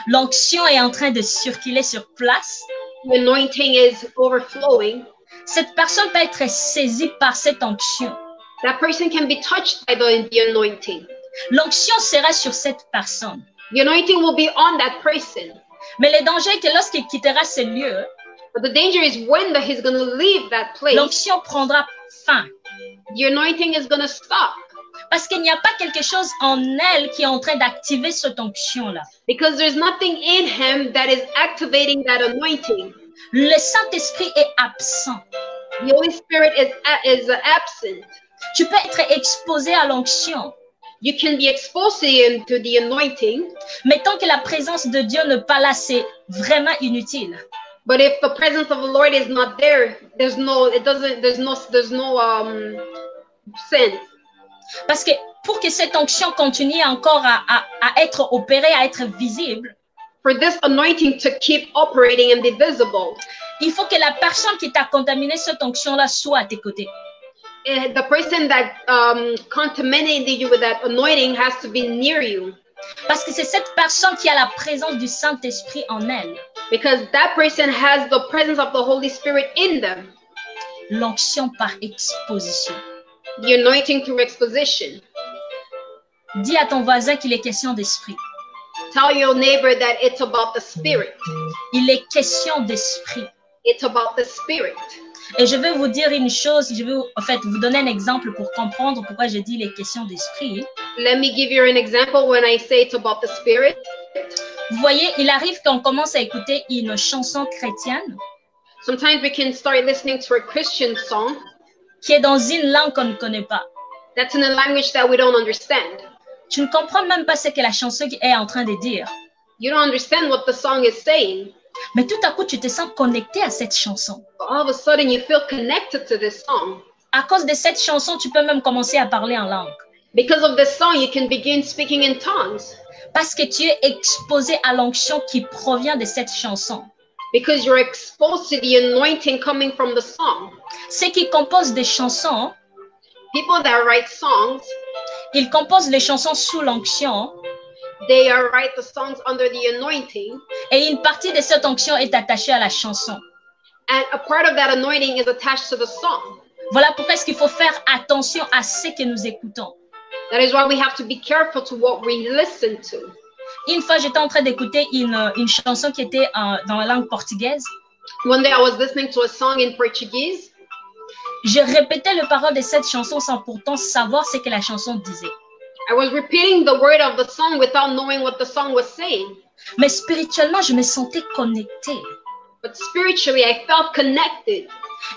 l'onction est en train de circuler sur place, the anointing is overflowing, cette personne peut être saisie par cette onction. that person can be touched by the anointing. L'onction sera sur cette personne. The anointing will be on that person. Mais le danger est que lorsqu'il quittera ce lieu, But the danger is when he's going to leave that place, l'onction prendra fin. the anointing is going to stop. Parce qu'il n'y a pas quelque chose en elle qui est en train d'activer cette onction-là. Because there's nothing in him that is activating that anointing. Le Saint-Esprit est absent. The Holy Spirit is absent. Tu peux être exposé à l'onction, You can be exposed to the anointing, mais tant que la présence de Dieu n'est pas là, c'est vraiment inutile. but if the presence of the Lord is not there, there's no sense. Parce que pour que cette onction continue encore à être opérée, à être visible, For this anointing to keep operating and be visible, il faut que la personne qui t'a contaminé cette onction-là soit à tes côtés. the person that contaminated you with that anointing has to be near you. Parce que c'est cette personne qui a la présence du Saint-Esprit en elle. Because that person has the presence of the Holy Spirit in them. L'onction par exposition. The anointing through exposition. Dis à ton voisin qu'il est question d'esprit. Tell your neighbor that it's about the Spirit. Il est question d'esprit. It's about the Spirit. Et je vais vous dire une chose, je vais en fait vous donner un exemple pour comprendre pourquoi je dis les questions d'esprit. Let me give you an example when I say it's about the Spirit. Vous voyez, il arrive qu'on commence à écouter une chanson chrétienne Sometimes we can start listening to a Christian song qui est dans une langue qu'on ne connaît pas. that's in a language that we don't understand. Tu ne comprends même pas ce que la chanson est en train de dire. You don't understand what the song is saying. Mais tout à coup, tu te sens connecté à cette chanson. But all of a sudden, you feel connected to this song. À cause de cette chanson, tu peux même commencer à parler en langue. Because of this song, you can begin speaking in tongues. Parce que tu es exposé à l'onction qui provient de cette chanson. Because you're exposed to the anointing coming from the song. Ceux qui composent des chansons, People that write songs, ils composent les chansons sous l'onction they write the songs under the anointing. et une partie de cette onction est attachée à la chanson. And a part of that anointing is attached to the song. Voilà pourquoi est-ce qu'il faut faire attention à ce que nous écoutons. That is why we have to be careful to what we listen to. Une fois, j'étais en train d'écouter une chanson qui était dans la langue portugaise. One day I was listening to a song in Portuguese. Je répétais les paroles de cette chanson sans pourtant savoir ce que la chanson disait. I was repeating the word of the song without knowing what the song was saying. Mais spirituellement, je me sentais connectée. But spiritually, I felt connected.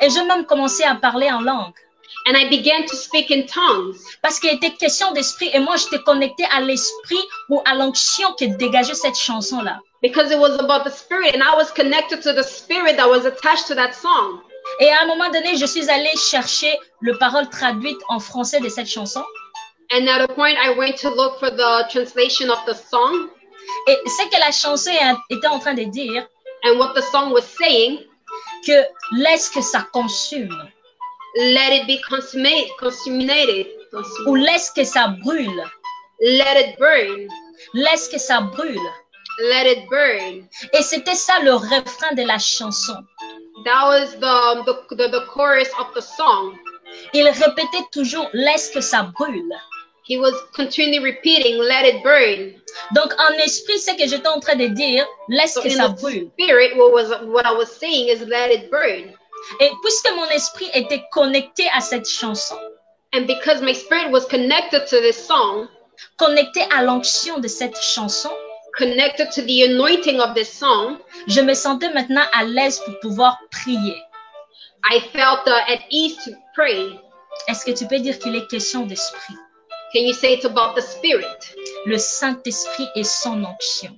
Et j'ai même commencé à parler en langue. And I began to speak in tongues. Parce qu'il était question d'esprit et moi, j'étais connectée à l'esprit ou à l'onction qui dégageait cette chanson-là. Because it was about the Spirit, and I was connected to the Spirit that was attached to that song. Et à un moment donné, je suis allée chercher le parole traduite en français de cette chanson. And at a point, I went to look for the translation of the song. Et ce que la chanson était en train de dire, And what the song was saying, que laisse que ça consume let it be consumed. ou laisse que ça brûle. Let it burn. Laisse que ça brûle. Let it burn. Et c'était ça le refrain de la chanson. That was the chorus of the song. Il répétait toujours laisse que ça brûle. He was continually repeating, let it burn. Donc en esprit, c'est que j'étais en train de dire laisse que ça brûle. Spirit, what I was saying is let it burn. Et puisque mon esprit était connecté à cette chanson, and because my spirit was connected to this song, connecté à l'onction de cette chanson, connected to the anointing of this song, je me sentais maintenant à l'aise pour pouvoir prier. I felt at ease to pray. Est-ce que tu peux dire qu'il est question d'esprit? Can you say it's about the Spirit? Le Saint-Esprit et son onction.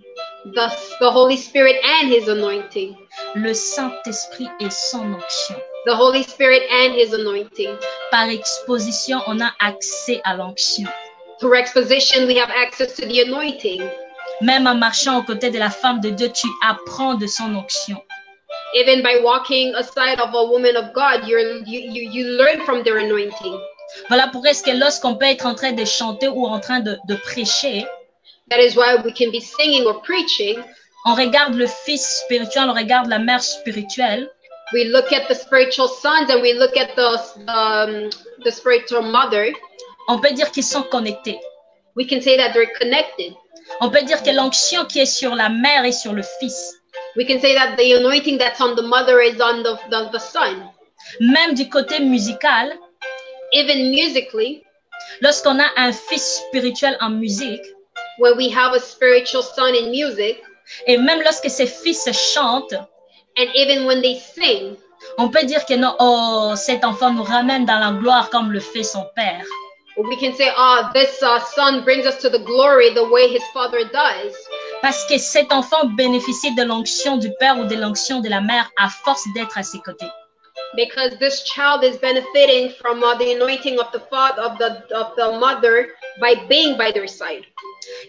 The Holy Spirit and His anointing. Le Saint-Esprit et son onction. The Holy Spirit and His anointing. Par exposition, on a accès à l'onction. Through exposition, we have access to the anointing. Même en marchant aux côtés de la femme de Dieu, tu apprends de son onction. Even by walking aside of a woman of God, you learn from their anointing. Voilà pourquoi est-ce que lorsqu'on peut être en train de chanter ou en train de prêcher, that is why we can be singing or preaching. On regarde le fils spirituel, on regarde la mère spirituelle. We look at the spiritual sons and we look at the spiritual mother. On peut dire qu'ils sont connectés. We can say that they're connected. On peut dire que l'onction qui est sur la mère et sur le fils. We can say that the anointing that's on the mother is on the son. Même du côté musical, even musically, lorsqu'on a un fils spirituel en musique, when we have a spiritual son in music, et même lorsque ces fils chantent, and even when they sing, on peut dire que non, oh, cet enfant nous ramène dans la gloire comme le fait son père. We can say, oh, this son brings us to the glory the way his father does. Parce que cet enfant bénéficie de l'onction du père ou de l'onction de la mère à force d'être à ses côtés. Because this child is benefiting from the anointing of the father of the mother by being by their side.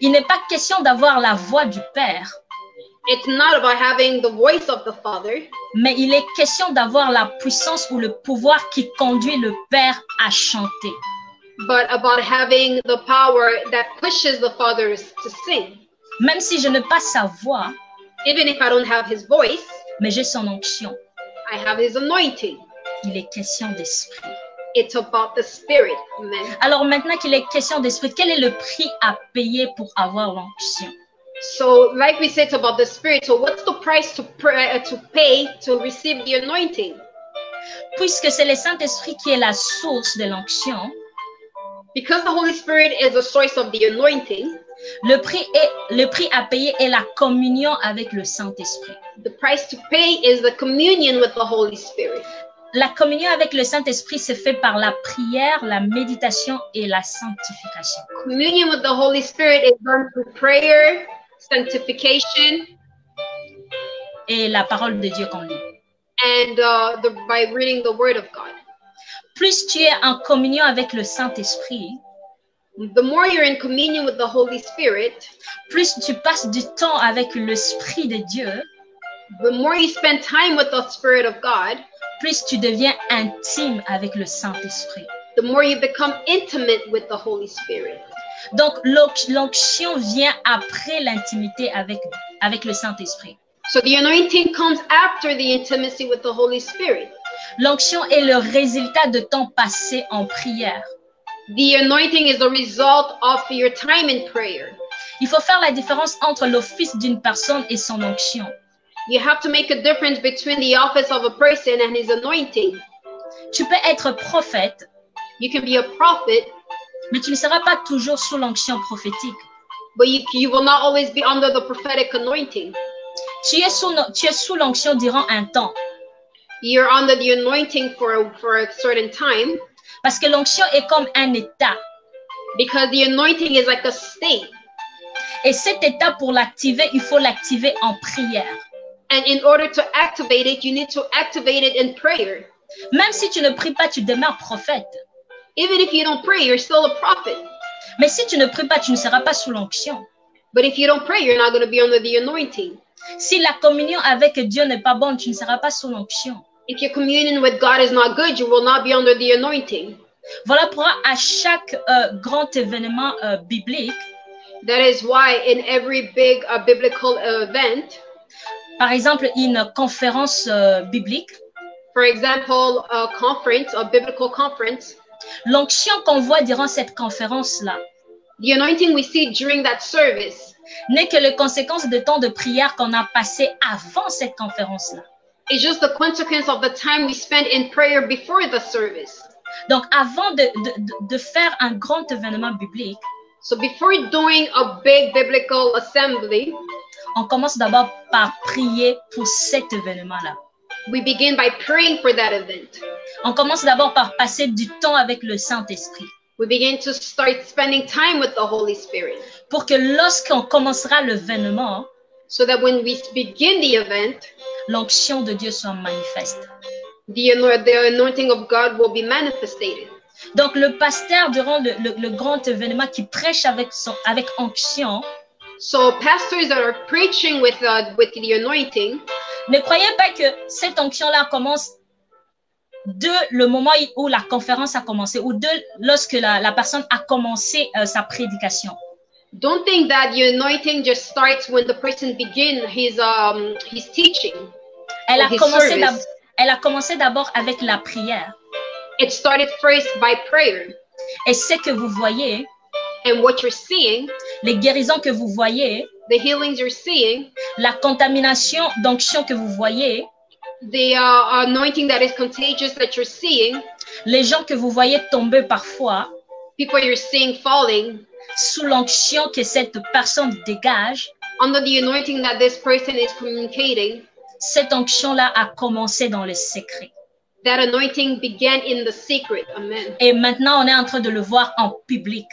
Il n'est pas question d'avoir la voix du père. It's not about having the voice of the father. Mais il est question d'avoir la puissance ou le pouvoir qui conduit le père à chanter. But about having the power that pushes the father to sing. Même si je n'ai pas sa voix, even if I don't have his voice, mais j'ai son onction. I have his anointing. Il est question d'esprit. It's about the spirit. Amen. Alors maintenant qu'il est question d'esprit, quel est le prix à payer pour avoir l'onction? So, like we said about the spirit, so what's the price to pay to receive the anointing? Puisque c'est le Saint-Esprit qui est la source de l'onction, because the Holy Spirit is the source of the anointing, le prix à payer est la communion avec le Saint-Esprit. The price to pay is the communion with the Holy Spirit. La communion avec le Saint-Esprit se fait par la prière, la méditation et la sanctification. Communion with the Holy Spirit is done through prayer, sanctification, et la parole de Dieu qu'on lit. And by reading the Word of God. Plus tu es en communion avec le Saint-Esprit, the more you're in communion with the Holy Spirit, plus tu passes du temps avec l'Esprit de Dieu, the more you spend time with the Spirit of God, plus tu deviens intime avec le Saint-Esprit. The more you become intimate with the Holy Spirit. Donc l'onction vient après l'intimité avec le Saint-Esprit. So the anointing comes after the intimacy with the Holy Spirit. L'onction est le résultat de temps passé en prière. The anointing is the result of your time in prayer. Il faut faire la différence entre l'office d'une personne et son onction. You have to make a difference between the office of a person and his anointing. Tu peux être prophète. You can be a prophet. Mais tu ne seras pas toujours sous l'onction prophétique. But you will not always be under the prophetic anointing. Tu es sous l'onction durant un temps. You're under the anointing for a certain time. Parce que l'onction est comme un état. Because the anointing is like a state. Et cet état, pour l'activer, il faut l'activer en prière. And in order to activate it, you need to activate it in prayer. Même si tu ne pries pas, tu demeures prophète. Even if you don't pray, you're still a prophet. Mais si tu ne pries pas, tu ne seras pas sous l'onction. But if you don't pray, you're not going to be under the anointing. Si la communion avec Dieu n'est pas bonne, tu ne seras pas sous l'onction. If your communion with God is not good, you will not be under the anointing. Voilà pourquoi à chaque grand événement biblique, That is why in every big biblical event, par exemple une conférence biblique, for example, a conference, a biblical conference, l'onction qu'on voit durant cette conférence-là, the anointing we see during that service, n'est que les conséquences de temps de prière qu'on a passé avant cette conférence-là. It's just the consequence of the time we spent in prayer before the service. Donc, avant de faire un grand événement biblique, so before doing a big biblical assembly, on commence d'abord par prier pour cet événement-là. We begin by praying for that event. On commence d'abord par passer du temps avec le Saint-Esprit. We begin to start spending time with the Holy Spirit. Pour que lorsqu'on commencera l'événement, so that when we begin the event, l'onction de Dieu soit manifeste. The anointing of God will be manifested. Donc le pasteur durant le grand événement qui prêche avec onction, so pastors that are preaching with the anointing, ne croyez pas que cette onction-là commence de le moment où la conférence a commencé ou de lorsque la personne a commencé sa prédication. Don't think that the anointing just starts when the person begins his teaching. Elle a commencé d'abord avec la prière. It started first by prayer. Et ce que vous voyez, and what you're seeing, les guérisons que vous voyez, the healings you're seeing, la contamination d'onction que vous voyez, the anointing that is contagious that you're seeing, les gens que vous voyez tomber parfois, people you're seeing falling, sous l'onction que cette personne dégage, under the anointing that this person is communicating, cette onction-là a commencé dans le secret. That anointing began in the secret. Amen. Et maintenant, on est en train de le voir en public.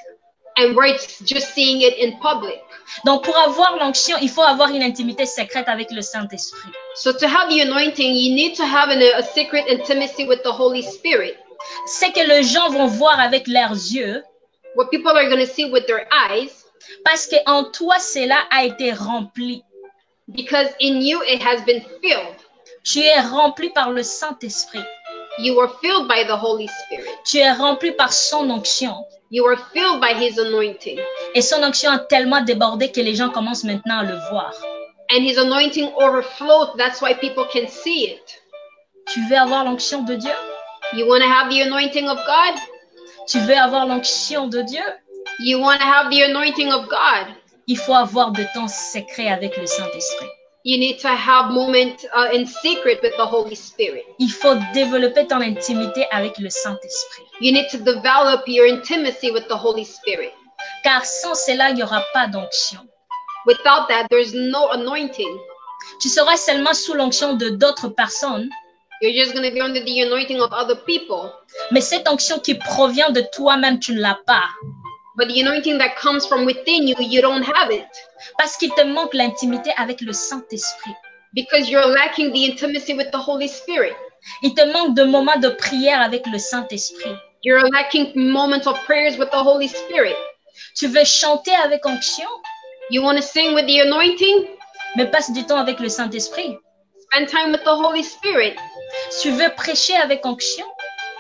And we're just seeing it in public. Donc, pour avoir l'onction, il faut avoir une intimité secrète avec le Saint-Esprit. So to have the anointing, you need to have a secret intimacy with the Holy Spirit. C'est que les gens vont voir avec leurs yeux. What people are going to see with their eyes. Parce qu'en toi, cela a été rempli. Because in you it has been filled. Tu es rempli par le Saint-Esprit. You are filled by the Holy Spirit. Tu es rempli par son onction. You are filled by his anointing. Et son onction a tellement débordé que les gens commencent maintenant à le voir. And his anointing overflowed. That's why people can see it. Tu veux avoir l'onction de Dieu? You want to have the anointing of God? Tu veux avoir l'onction de Dieu? You want to have the anointing of God? Il faut avoir de temps secret avec le Saint-Esprit. You need to have moments in secret with the Holy Spirit. Il faut développer ton intimité avec le Saint-Esprit. You need to develop your intimacy with the Holy Spirit. Car sans cela, il n'y aura pas d'onction. Without that, there's no anointing. Tu seras seulement sous l'onction de d'autres personnes. You're just going to be under the anointing of other people. Mais cette onction qui provient de toi-même, tu ne l'as pas. But the anointing that comes from within you, you don't have it. Parce qu'il te manque l'intimité avec le Saint-Esprit. Because you're lacking the intimacy with the Holy Spirit. Il te manque de moments de prière avec le Saint-Esprit. You're lacking moments of prayers with the Holy Spirit. Tu veux chanter avec onction? You want to sing with the anointing? Mais passe du temps avec le Saint-Esprit. Spend time with the Holy Spirit. Tu veux prêcher avec onction?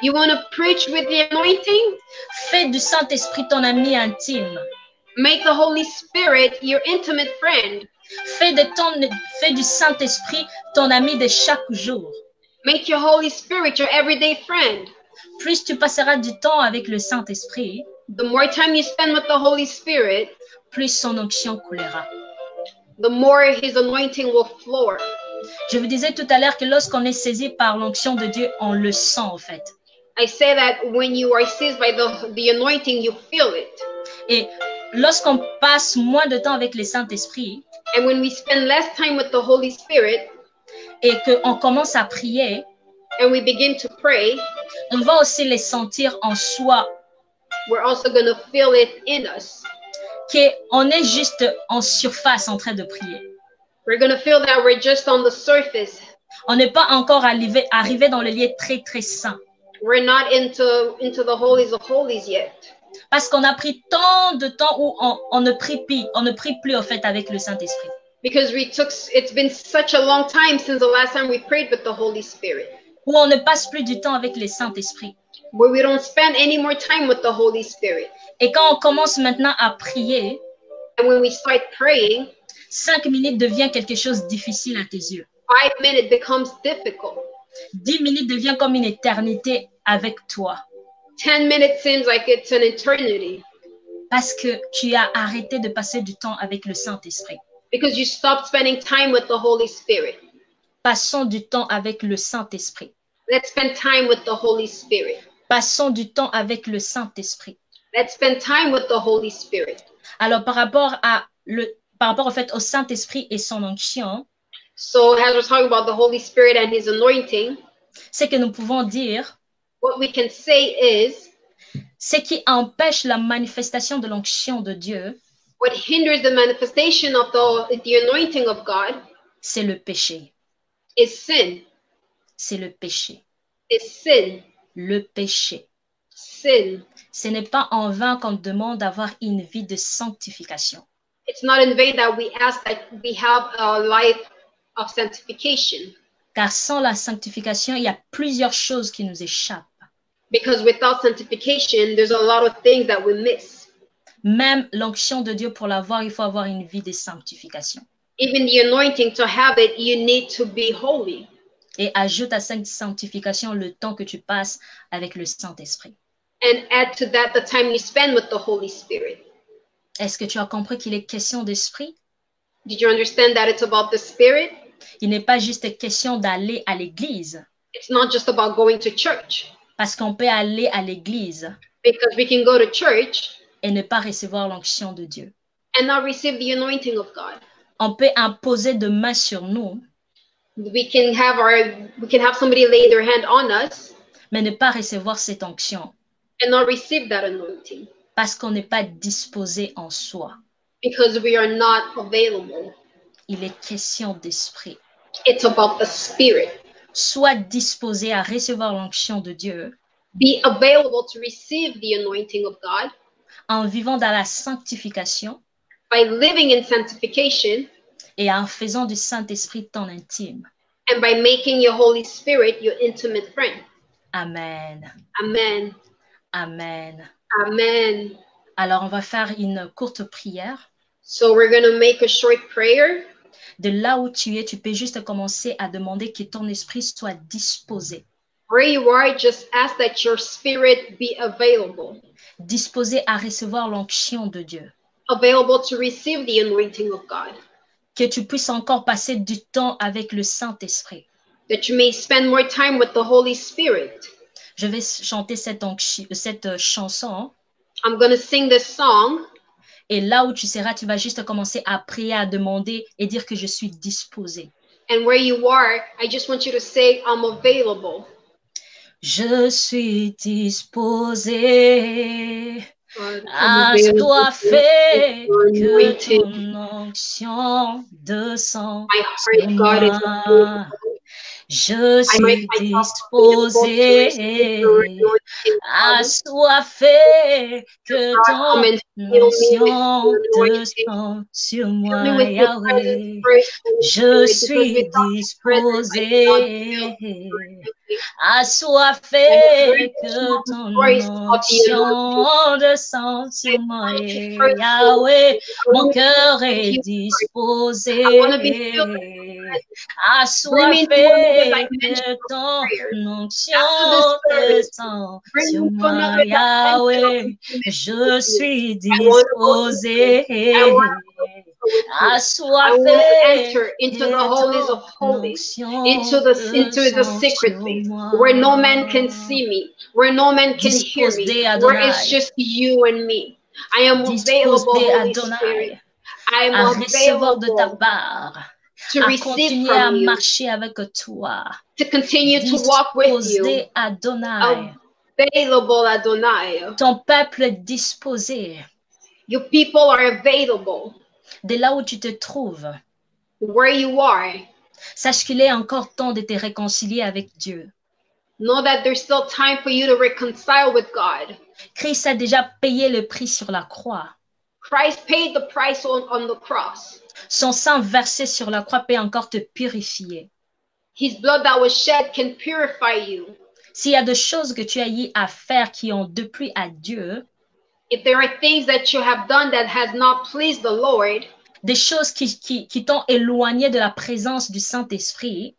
You want to preach with the anointing? Fais du Saint-Esprit ton ami intime. Make the Holy Spirit your intimate friend. Fais du Saint-Esprit ton ami de chaque jour. Make your Holy Spirit your everyday friend. Plus tu passeras du temps avec le Saint-Esprit, the more time you spend with the Holy Spirit, plus son onction coulera. The more his anointing will flow. Je vous disais tout à l'heure que lorsqu'on est saisi par l'onction de Dieu, on le sent en fait. I say that when you are seized by the anointing, you feel it. Et lorsqu'on passe moins de temps avec le Saint-Esprit, and when we spend less time with the Holy Spirit, et qu'on commence à prier, and we begin to pray, on va aussi les sentir en soi. We're also going to feel it in us. Qu'on est juste en surface en train de prier. We're going to feel that we're just on the surface. On n'est pas encore arrivé dans le lieu très très saint. We're not into the holies of holies yet. Parce qu'on a pris tant de temps où on ne prie plus en fait avec le Saint-Esprit. Because it's been such a long time since the last time we prayed with the Holy Spirit. Où on ne passe plus du temps avec le Saint-Esprit. Where we don't spend any more time with the Holy Spirit. Et quand on commence maintenant à prier, And when we start praying, 5 minutes devient quelque chose de difficile à tes yeux. 5 minutes becomes difficult. 10 minutes devient comme une éternité avec toi. 10 minutes seems like it's an eternity. Parce que tu as arrêté de passer du temps avec le Saint-Esprit. Because you stopped spending time with the Holy Spirit. Passons du temps avec le Saint-Esprit. Let's spend time with the Holy Spirit. Passons du temps avec le Saint-Esprit. Let's spend time with the Holy Spirit. Alors, par rapport au fait au Saint-Esprit et son onction, so as we're talking about the Holy Spirit and His anointing, ce que nous pouvons dire, what we can say is, ce qui empêche la manifestation de l'onction de Dieu, what hinders the manifestation of the anointing of God, c'est le péché. Is sin. C'est le péché. Is sin. Le péché. Sin. Ce n'est pas en vain qu'on demande d'avoir une vie de sanctification. It's not in vain that we ask that we have a life of sanctification. Car sans la sanctification, il y a plusieurs choses qui nous échappent. Because without sanctification, there's a lot of things that we miss. Même l'onction de Dieu, pour l'avoir, il faut avoir une vie de sanctification. Even the anointing, to have it, you need to be holy. Et ajoute à cette sanctification le temps que tu passes avec le Saint-Esprit. And add to that the time you spend with the Holy Spirit. Est-ce que tu as compris qu'il est question d'esprit? Did you understand that it's about the Spirit? Il n'est pas juste question d'aller à l'église. It's not just about going to church. Parce qu'on peut aller à l'église. Because we can go to church. Et ne pas recevoir l'onction de Dieu. And not receive the anointing of God. On peut imposer de main sur nous. We can have somebody lay their hand on us. Mais ne pas recevoir cette onction. And not receive that anointing. Parce qu'on n'est pas disposé en soi. Because we are not available. Il est question d'esprit. It's about the Spirit. Sois disposé à recevoir l'onction de Dieu. Be available to receive the anointing of God. En vivant dans la sanctification. By living in sanctification. Et en faisant du Saint-Esprit ton intime. And by making your Holy Spirit your intimate friend. Amen. Amen. Amen. Amen. Alors, on va faire une courte prière. So we're going to make a short prayer. De là où tu es, tu peux juste commencer à demander que ton esprit soit disposé. Where you are, just ask that your spirit be available. Disposé à recevoir l'onction de Dieu. Available to receive the anointing of God. Que tu puisses encore passer du temps avec le Saint-Esprit. That you may spend more time with the Holy Spirit. Je vais chanter cette chanson. I'm going to sing this song. Et là où tu seras, tu vas juste commencer à prier, à demander et dire que je suis disposé. And where you are, I just want you to say, I'm available. Je suis disposé. Assoiffé que ton onction descend sur moi. Je suis disposé, assoiffé que ton onction descend sur moi, Yahweh. Je suis disposé, assoiffé que ton onction descend sur moi, Yahweh. Mon cœur est disposé, assoiffé que ton onction descend sur moi, Yahweh. Je suis disposé, assoiffé into the holies of holies, into the secret place, where no man can see me, where no man can hear me, where it's just you and me. I am available, Holy Spirit. I am available de ta part. To receive from you, marcher avec toi. To continue to walk with you. Adonai. Available, Adonai. Ton peuple disposé. Your people are available. De là où tu te trouves. Where you are. Sache qu'il est encore temps de te réconcilier avec Dieu. Know that there's still time for you to reconcile with God. Christ a déjà payé le prix sur la croix. Christ paid the price on the cross. Son sang versé sur la croix peut encore te purifier. His blood that was shed can purify you. S'il y a des choses que tu as eu à faire qui ont déplu à Dieu, If there are things that you have done that has not pleased the Lord, des choses qui t'ont éloigné de la présence du Saint-Esprit,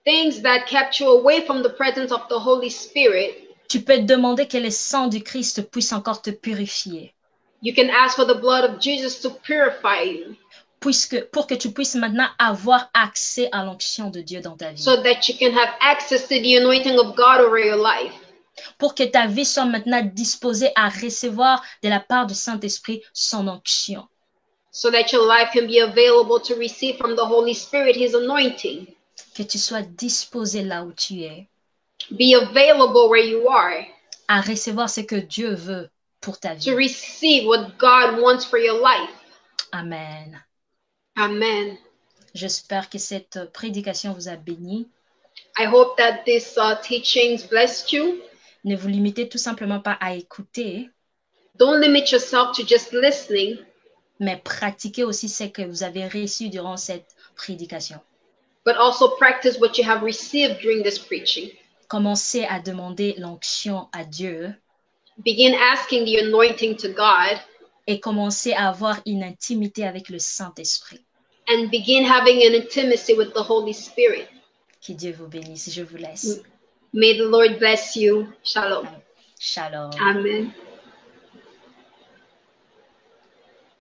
things that kept you away from the presence of the Holy Spirit, tu peux demander que le sang du Christ puisse encore te purifier. you can ask for the blood of Jesus to purify you. Pour que tu puisses maintenant avoir accès à l'onction de Dieu dans ta vie. So that you can have access to the anointing of God over your life. Pour que ta vie soit maintenant disposée à recevoir de la part du Saint-Esprit son onction. So that your life can be available to receive from the Holy Spirit His anointing. Que tu sois disposé là où tu es. Be available where you are. À recevoir ce que Dieu veut pour ta vie. To receive what God wants for your life. Amen. Amen. J'espère que cette prédication vous a béni. I hope that this teachings blessed you. Ne vous limitez tout simplement pas à écouter. Don't limit yourself to just listening. Mais pratiquez aussi ce que vous avez reçu durant cette prédication. But also practice what you have received during this preaching. Commencez à demander l'onction à Dieu. Begin asking the anointing to God. Et commencez à avoir une intimité avec le Saint-Esprit. And begin having an intimacy with the Holy Spirit. Que Dieu vous bénisse. Je vous laisse. May the Lord bless you. Shalom. Shalom. Amen.